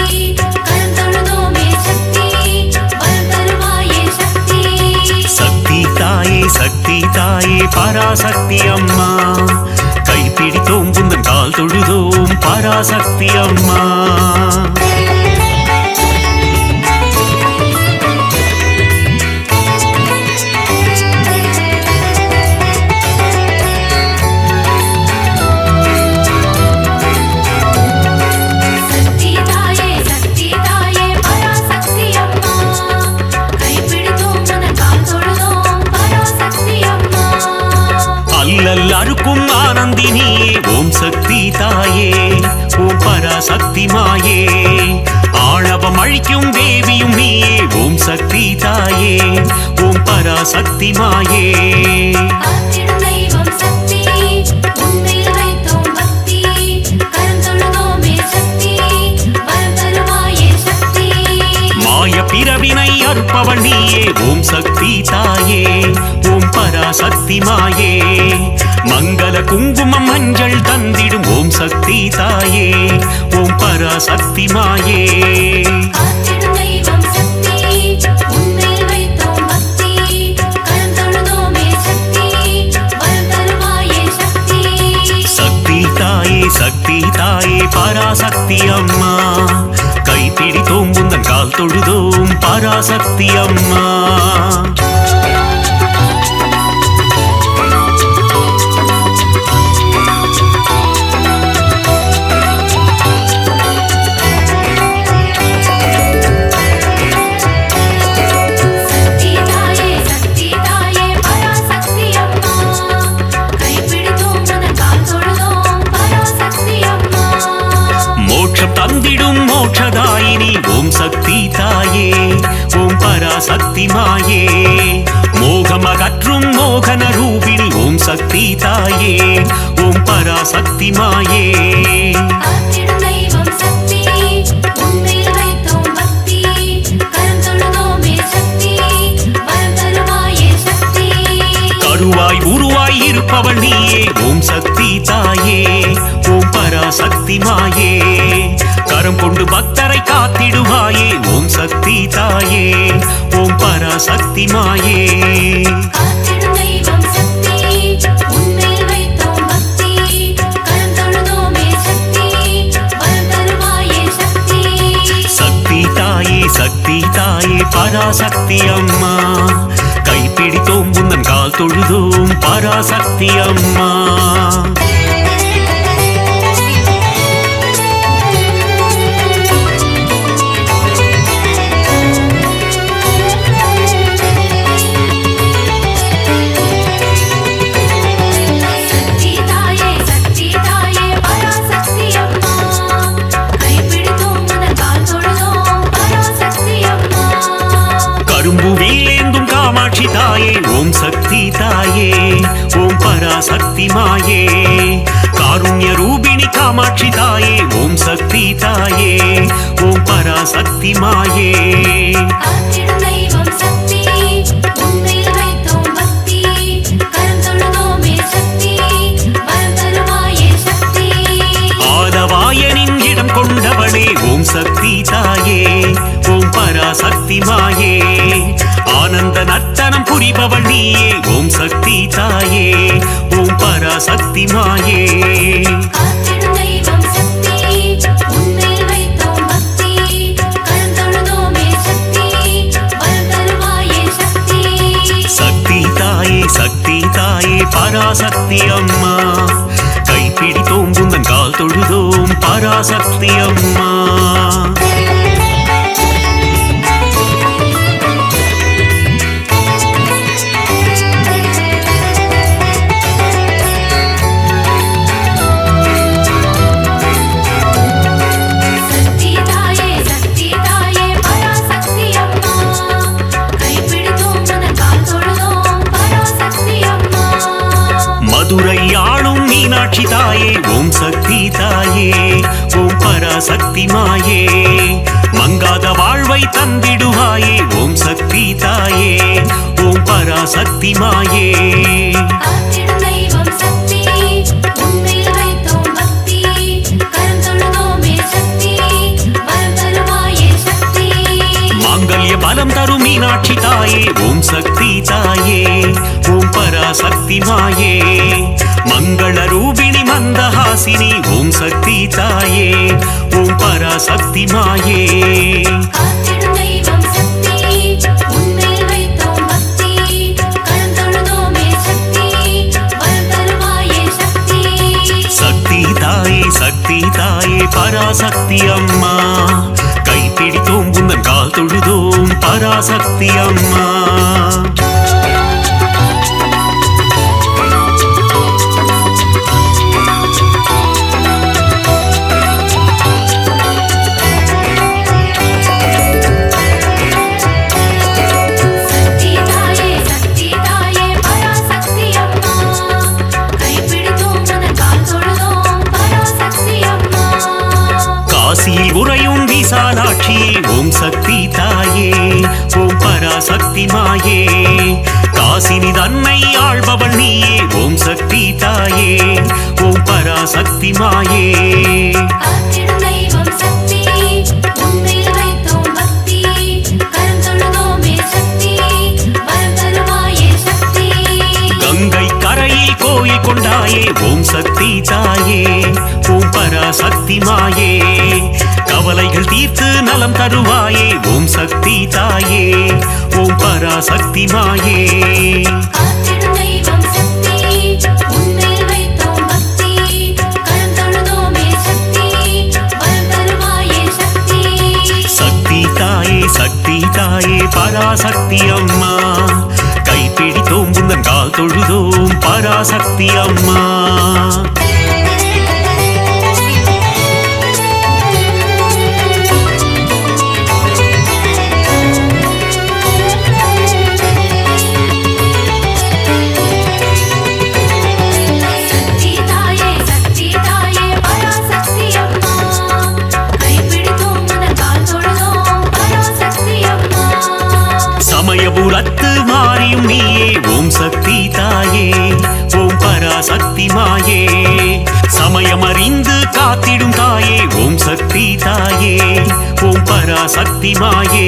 Speaker 2: கரம் தொழுதோமே சக்தி வரம் தருவாயே சக்தி
Speaker 1: சக்தி தாயே பராசக்தி அம்மா கைப்பிடித்தோம் குந்தன் கால் தொழுதோம் பராசக்தி அம்மா
Speaker 2: சக்தி தாயே பராசக்தி அம்மா கைப்பிடித்தோம் மனதால் தொழுதோம் பராசக்தி அம்மா
Speaker 1: அல்லல் அறுக்கும் ஆனந்தினியே ஓம் சக்தி தாயே ஓம் பராசக்தி மாயே ஆணவம் அழிக்கும் தேவியும் நீயே ஓம் சக்தி தாயே ஓம் பராசக்தி மாயே
Speaker 2: காத்திடும் தெய்வம் சக்தி உன்மேல் வைத்தோம் பக்தி கரம் தொழுதோமே சக்தி வரம் தருவாயே சக்தி
Speaker 1: மாய பிறவினை அறுப்பவள் நீயே ஓம் சக்தி தாயே ஓம் பராசக்தி மாயே மங்கள குங்குமம் மஞ்சள் தந்திடும் ஓம் சக்தி தாயே ஓம் பராசக்தி மாயே
Speaker 2: காத்திடும் தெய்வம் சக்தி உன்மேல் வைத்தோம் பக்தி கரம் தொழுதோமே சக்தி வரம் தருவாயே சக்தி
Speaker 1: சக்தி தாயே பராசக்தி அம்மா கைப்பிடித்தோம் குந்தன் கால் தொழுதோம் பராசக்தி அம்மா
Speaker 2: சக்தி தாயே பராசக்தி அம்மா கைப்பிடித்தோம் மனதால் தொழுதோம் பராசக்தி அம்மா
Speaker 1: மோட்சம் தந்திடும் மோட்சதாயினி ஓம் சக்தி தாயே ஓம் பராசக்தி மாயே மோகம் அகற்றும் மோகன ரூபிணி ஓம் சக்தி தாயே ஓம் பராசக்தி மாயே
Speaker 2: காத்திடும் தெய்வம் சக்தி உன்மேல் வைத்தோம் பக்தி கரம் தொழுதோமே சக்தி வரம் தருவாயே சக்தி
Speaker 1: கருவாய் உருவாய் இருப்பவள் நீயே ஓம் சக்தி தாயே ஓம் பராசக்தி மாயே கரம் கொண்டு பக்தரை காத்திடுவாயே ஓம் சக்தி தாயே ஓம் பராசக்தி மாயே
Speaker 2: காத்திடும் தெய்வம் சக்தி உன்மேல் வைத்தோம் பக்தி கரம் தொழுதோமே சக்தி
Speaker 1: பராசக்தி அம்மா கைப்பிடித்தோம் உந்தன் கால் தொழுதோம் பராசக்தி அம்மா காமாட்சி தாயே ஓம் சக்தி தாயே ஓம் பராசக்தி மாயே காருண்ய ரூபிணி காமாட்சி தாயே ஓம் சக்தி தாயே ஓம் பராசக்தி மாயே ஆலவாயனின் இடம் கொண்டவளே ஓம் சக்தி தாயே ஓம் பராசக்தி மாயே ஆனந்த நர்த்தனம் புரிபவள் நீயே ஓம் சக்தி தாயே ஓம் பராசக்தி மாயே சக்தி தாயே சக்தி தாயே பராசக்தி அம்மா கைப்பிடித்தோம் உந்தன் கால் தொழுதோம் பராசக்தி அம்மா மதுரை ஆளும் மீனாட்சி தாயே ஓம் சக்தி தாயே ஓம் பராசக்தி மாயே மங்காத வாழ்வை தந்திடுவாயே ஓம் சக்தி தாயே ஓம் பராசக்தி மாயே மாங்கல்ய பலம் தரும் மீனாட்சி தாயே ஓம் சக்தி தாயே ஓம் பராசக்தி மாயே மங்கள ரூபிணி மந்தஹாசினி ஓம் சக்தி தாயே ஓம் பராசக்தி மாயே சக்தி தாயே சக்தி தாயே பராசக்தி அம்மா கைப்பிடித்தோம் உந்தன் கால் தொழுதோம் பராசக்தி அம்மா காசியில் உறையும் விசாலாட்சியே ஓம் சக்தி தாயே ஓம் பராசக்தி மாயே காசினி தன்னை ஆள்பவள் நீயே ஓம் சக்தி தாயே ஓம் பராசக்தி மாயே கங்கை கரையில் கோயில் கொண்டாயே ஓம் சக்தி தாயே ஓம் பராசக்தி மாயே கவலைகள் தீர்த்து நலம் தருவாயே ஓம் சக்தி தாயே ஓம் பராசக்தி மாயே சக்தி தாயே சக்தி தாயே பராசக்தி அம்மா கைப்பிடித்தோம் உந்தன் கால் தொழுதோம் பராசக்தி அம்மா சமயபுரத்து மாறியும் நீயே ஓம் சக்தி தாயே ஓம் பராசக்தி மாயே சமயமறிந்து காத்திடும் தாயே ஓம் சக்தி தாயே ஓம் பராசக்தி மாயே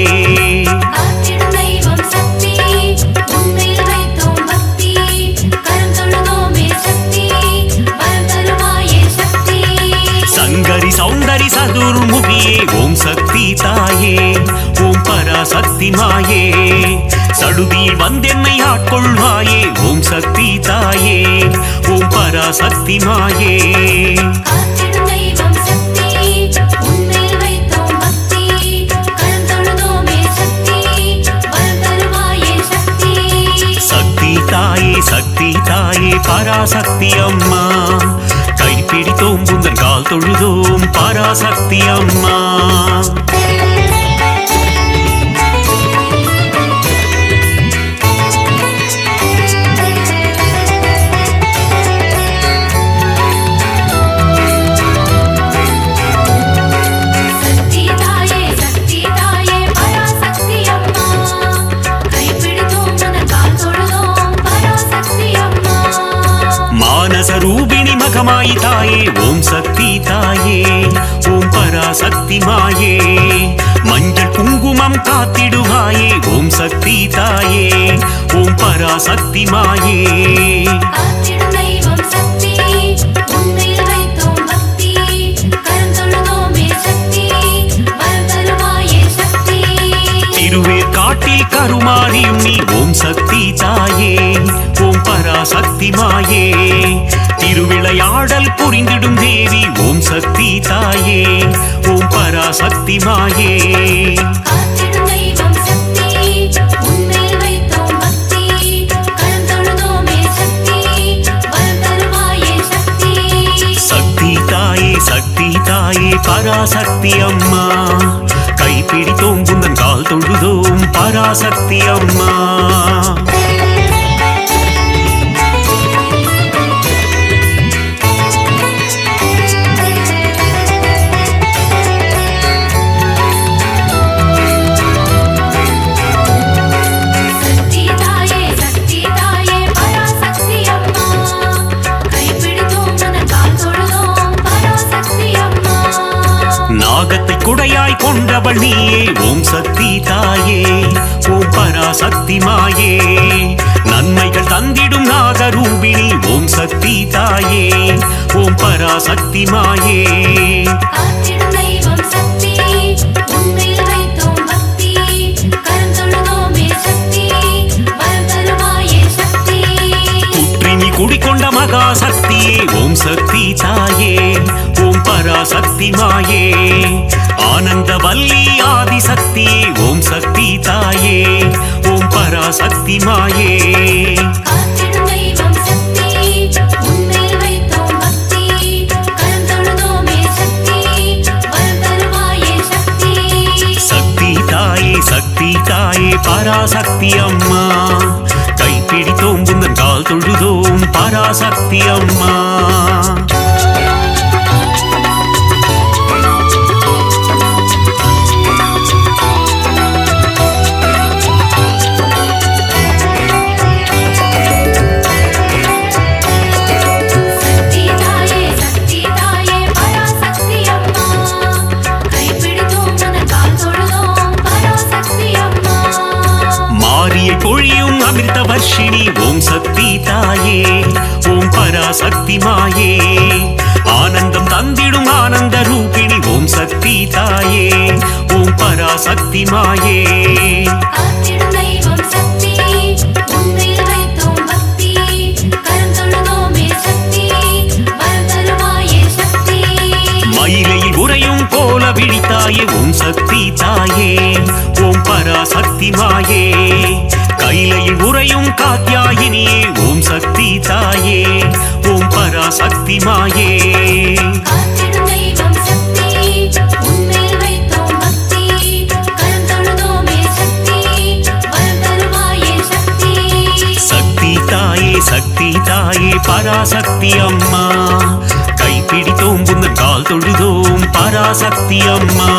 Speaker 1: சங்கரி சௌந்த சுந்தரி சதுர்முகியே ஓம் சக்தி தாயே ஓம் பராசக்தி மாயே சடுதியில் வந்தென்னை ஆட்கொள்வாயே ஓம் சக்தி தாயே ஓம் பராசக்தி மாயே
Speaker 2: காத்திடும் தெய்வம் சக்தி உன்மேல் வைத்தோம் பக்தி கரம் தொழுதோமே சக்தி வரம் தருவாயே சக்தி
Speaker 1: சக்தி தாயே பராசக்தி அம்மா கைப்பிடித்தோம் புந்தன் கால் தொழுதோம் பராசக்தி அம்மா
Speaker 2: சக்தி தாயே பராசக்தி அம்மா கைப்பிடித்தோம் உனது கால் தொழுதோம் பராசக்தி அம்மா
Speaker 1: மானச ரூபிணி மகமாயி தாயே ஓம் சக்தி தாயே ஓம் பராசக்தி மாயே மஞ்சள் குங்குமம் காத்திடுவாயே ஓம் சக்தி தாயே ஓம் பராசக்தி மாயே
Speaker 2: காத்திடும் தெய்வம் சக்தி உன்மேல் வைத்தோம் பக்தி கரம் தொழுதோமே சக்தி வரம் தருவாயே சக்தி
Speaker 1: திருவேர் காட்டில் கருமாரியும் நீ ஓம் சக்தி தாயே ஓம் பராசக்தி மாயே திருவிளையாடல் புரிந்திடும் தேவி ஓம் சக்தி தாயே ஓம் பராசக்தி மாயே
Speaker 2: காத்திடும் தெய்வம் சக்தி உன்மேல் வைத்தோம் பக்தி கரம் தொழுதோமே சக்தி வரம் தருவாயே சக்தி
Speaker 1: சக்தி தாயே பராசக்தி அம்மா கைப்பிடித்தோம் புந்தன் கால் தொழுதோம் பராசக்தி அம்மா
Speaker 2: சக்தி தாயே பராசக்தி அம்மா கைப்பிடித்தோம் உனது கால் தொழுதோம் பராசக்தி அம்மா
Speaker 1: நாகத்தை குடையாய் கொண்டவள் நீயே ஓம் சக்தி தாயே ஓம் பராசக்தி மாயே நன்மைகள் தந்திடும் நாகரூபிணி ஓம் சக்தி தாயே ஓம் பராசக்தி மாயே
Speaker 2: காத்திடும் தெய்வம் சக்தி உன்மேல் வைத்தோம் பக்தி கரம் தொழுதோமே சக்தி வரம் தருவாயே சக்தி
Speaker 1: குற்றினி குடிக்கொண்ட மகாசக்தியே ஓம் சக்தி தாயே ஓம் பராசக்தி மாயே ஆனந்த வல்லி ஆதிசக்தியே ஓம் சக்தி தாயே ஓம் பராசக்தி மாயே
Speaker 2: காத்திடும் தெய்வம் சக்தி உன்மேல் வைத்தோம் பக்தி கரம் தொழுதோமே சக்தி வரம் தருவாயே சக்தி
Speaker 1: சக்தி தாயே பராசக்தி அம்மா கைப்பிடித்தோம் புந்தன் கால் தொழுதோம் பராசக்தி அம்மா
Speaker 2: சக்தி தாயே பராசக்தி அம்மா கைப்பிடித்தோம் உனது கால் தொழுதோம் பராசக்தி அம்மா
Speaker 1: மாரியை பொழியும் அமிர்த வர்ஷினி ஓம் சக்தி தாயே ஓம் பராசக்தி மாயே ஆனந்தம் தந்திடும் ஆனந்த ரூபிணி ஓம் சக்தி தாயே ஓம் பராசக்தி மாயே
Speaker 2: காத்திடும் தெய்வம் சக்தி உன்மேல் வைத்தோம் பக்தி கரம் தொழுதோமே சக்தி வரம் தருவாயே சக்தி
Speaker 1: மயிலையில் உறையும் கோல விழித்தாயே ஓம் சக்தி தாயே ஓம் பராசக்தி மாயே கைலையில் உறையும் காத்யாயினியே ஓம் சக்தி தாயே ஓம் பராசக்தி மாயே
Speaker 2: காத்திடும் தெய்வம் சக்தி உன்மேல் வைத்தோம் பக்தி கரம் தொழுதோமே சக்தி வரம் தருவாயே சக்தி
Speaker 1: சக்தி தாயே பராசக்தி அம்மா கைப்பிடித்தோம் புந்தன் கால் தொழுதோம் பராசக்தி அம்மா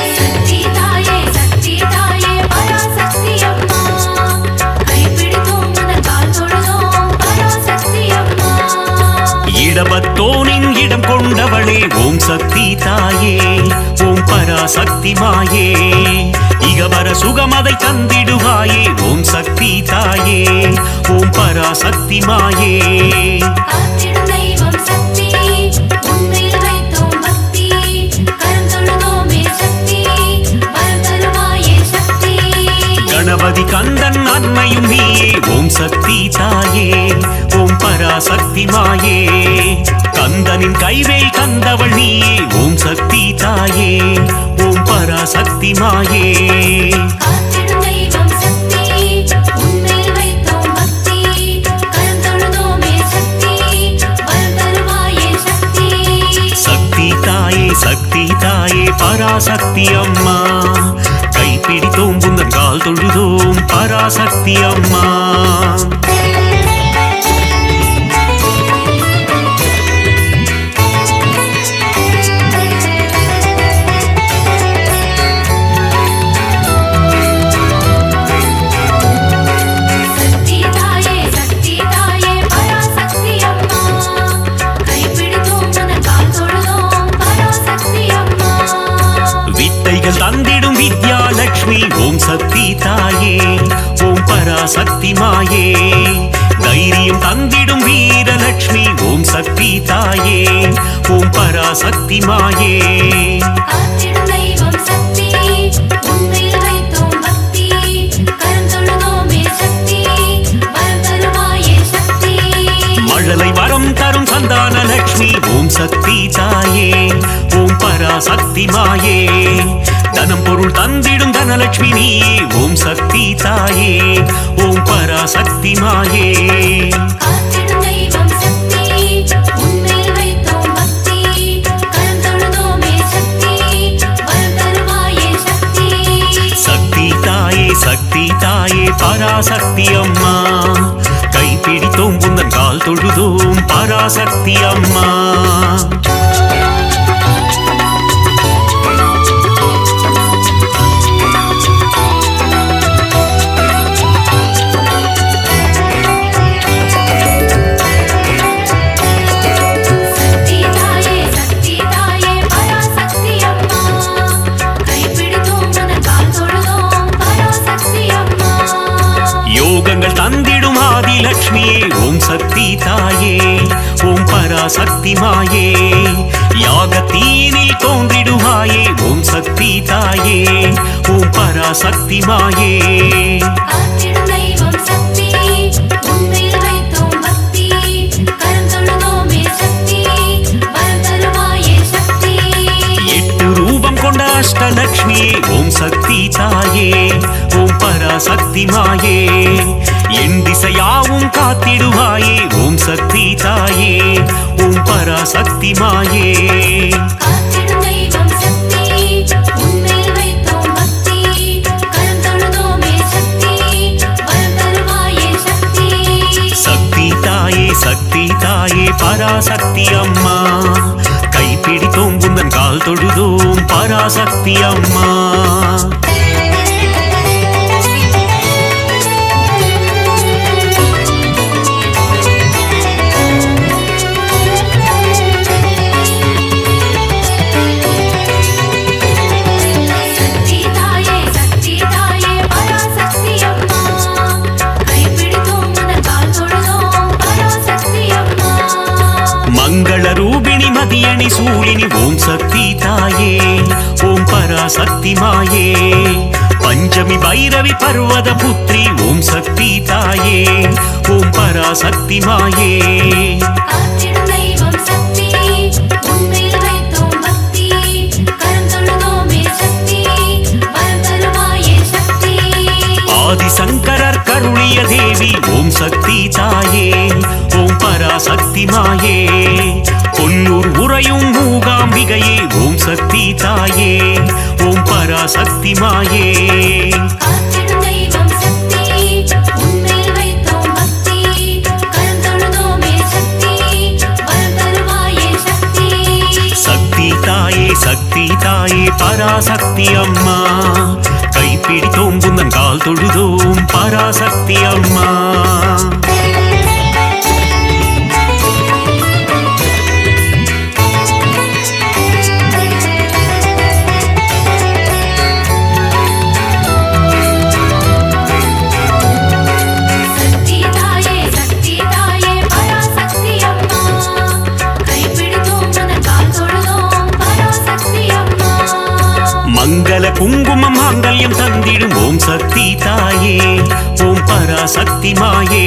Speaker 2: சக்தி தாயே பராசக்தி அம்மா கைப்பிடித்தோம் உனது கால் தொழுதோம் பராசக்தி அம்மா
Speaker 1: இடபத்தோனின் பீடம் கொண்டவளே ஓம் சக்தி தாயே ஓம் பராசக்தி மாயே இகவர சுகமதை தந்திடுவாயே ஓம் சக்தி தாயே ஓம் பராசக்தி மாயே
Speaker 2: காத்திடும் தெய்வம் சக்தி உன்மேல் வைத்தோம் பக்தி கரம் தொழுதோமே சக்தி வரம் தருவாயே சக்தி
Speaker 1: கணபதி கந்தன் அன்னையும் நீயே ஓம் சக்தி தாயே ஓம் பராசக்தி மாயே கந்தனின் கைவேல் தந்தவள் நீயே ஓம் சக்தி தாயே ஓம் பராசக்தி மாயே
Speaker 2: காத்திடும் தெய்வம் சக்தி உன்மேல் வைத்தோம் பக்தி கரம் தொழுதோமே சக்தி வரம் தருவாயே சக்தி
Speaker 1: சக்தி தாயே பராசக்தி அம்மா கைப்பிடித்தோம் உந்தன் கால் தொழுதோம் பராசக்தி அம்மா
Speaker 2: சக்தி தாயே பராசக்தி அம்மா கைப்பிடித்தோம் உன் கால் தொழுதோம் பராசக்தி அம்மா
Speaker 1: வித்தைகள் தந்திடும் வித்யாலட்சுமி ஓம் சக்தி தாயே ஓம் பராசக்தி மாயே தைரியம் தந்திடும் வீரலட்சுமி ஓம் சக்தி தாயே ஓம் பராசக்தி மாயே
Speaker 2: காத்திடும் தெய்வம் சக்தி உன்மேல் வைத்தோம் பக்தி கரம் தொழுதோமே சக்தி வரம் தருவாயே சக்தி
Speaker 1: மழலை வரம் தரும் சந்தான லட்சுமி ஓம் சக்தி தாயே ஓம் பராசக்தி மாயே தனம் பொருள் தந்திடும் தனலட்சுமி நீயே ஓம் சக்தி தாயே ஓம் பராசக்தி மாயே
Speaker 2: காத்திடும் தெய்வம் சக்தி உன்மேல் வைத்தோம் பக்தி கரம் தொழுதோமே சக்தி வரம் தருவாயே சக்தி
Speaker 1: சக்தி தாயே பராசக்தி அம்மா கைப்பிடித்தோம் உந்தன் கால் தொழுதோம் பராசக்தி அம்மா
Speaker 2: சக்தி தாயே பராசக்தி அம்மா கைப்பிடித்தோம் உன் கால் தொழுதோம் பராசக்தி அம்மா
Speaker 1: யோகங்கள் தந்திடும் ஆதிலட்சுமியே ஓம் சக்தி தாயே ஓம் பராசக்தி மாயே யாகத்தீனில் தோன்றிடுவாயே ஓம் சக்தி தாயே ஓம் பராசக்தி மாயே
Speaker 2: காத்திடும் தெய்வம் சக்தி உன்மேல் வைத்தோம் பக்தி கரம் தொழுதோமே சக்தி வரம் தருவாயே சக்தி
Speaker 1: எட்டு ரூபம் கொண்ட அஷ்டலட்சுமியே ஓம் சக்தி தாயே ஓம் பராசக்தி மாயே என் திசையாவும் காத்திடுவாயே ஓம் சக்தி தாயே ஓம் பராசக்தி மாயே
Speaker 2: காத்திடும் தெய்வம் சக்தி உன்மேல் வைத்தோம் பக்தி கரம் தொழுதோமே சக்தி வரம் தருவாயே சக்தி
Speaker 1: சக்தி தாயே பராசக்தி அம்மா கைப்பிடித்தோம் உந்தன் கால் தொழுதோம் பராசக்தி அம்மா
Speaker 2: சக்தி தாயே பராசக்தி அம்மா கைப்பிடித்தோம் உன் கால் தொழுதோம் பராசக்தி அம்மா
Speaker 1: மங்கள ரூபிணி மதியணி சூழினி ஓம் சக்தி தாயே ஓம் பராசக்தி மாயே பஞ்சமி பைரவி பர்வத புத்ரி ஓம் சக்தி தாயே ஓம் பராசக்தி மாயே
Speaker 2: காத்திடும் தெய்வம் சக்தி உன்மேல் வைத்தோம் பக்தி கரம் தொழுதோமே சக்தி வரம் தருவாயே சக்தி
Speaker 1: ஆதிசங்கரர் கருளிய தேவி ஓம் சக்தி தாயே ஓம் பராசக்தி மாயே கொல்லூர் உறையும் மூகாம்பிகையே ஓம் சக்தி தாயே ஓம் பராசக்தி மாயே
Speaker 2: காத்திடும் தெய்வம் சக்தி உன்மேல் வைத்தோம் பக்தி கரம் தொழுதோமே சக்தி வரம் தருவாயே சக்தி
Speaker 1: சக்தி தாயே பராசக்தி அம்மா கைப்பிடித்தோம் உந்தன் கால் தொழுதோம் பராசக்தி அம்மா மங்கள குங்குமம் மாங்கல்யம் தந்திடும் ஓம் சக்தி தாயே ஓம் பராசக்தி மாயே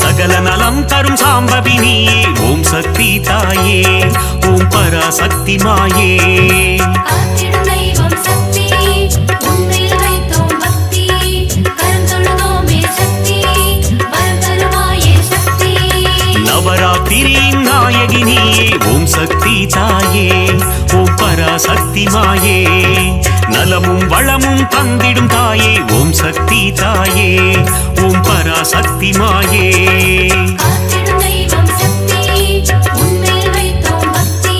Speaker 1: சகல நலம் தரும் சாம்பவி நீயே ஓம் சக்தி தாயே ஓம் பராசக்தி மாயே
Speaker 2: காத்திடும் தெய்வம் சக்தி உன்னில் வைத்தோம் பக்தி கரம் தொழுதோமே சக்தி வரம் தருவாயே சக்தி
Speaker 1: நவராத்திரியின் நாயகி நீயே ஓம் சக்தி தாயே ஓம் பராசக்தி மாயே நலமும் வளமும் தந்திடும் தாயே ஓம் சக்தி தாயே ஓம் பராசக்தி மாயே
Speaker 2: காத்திடும் தெய்வம் சக்தி உன்னில் வைத்தோம் பக்தி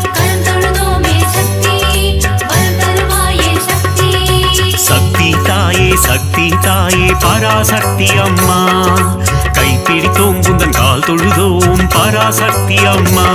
Speaker 2: கரம் தொழுதோமே சக்தி வரம் தருவாயே சக்தி
Speaker 1: சக்தி தாயே பராசக்தி அம்மா கைப்பிடித்தோம் குந்தன் கால் தொழுதோம் பராசக்தி அம்மா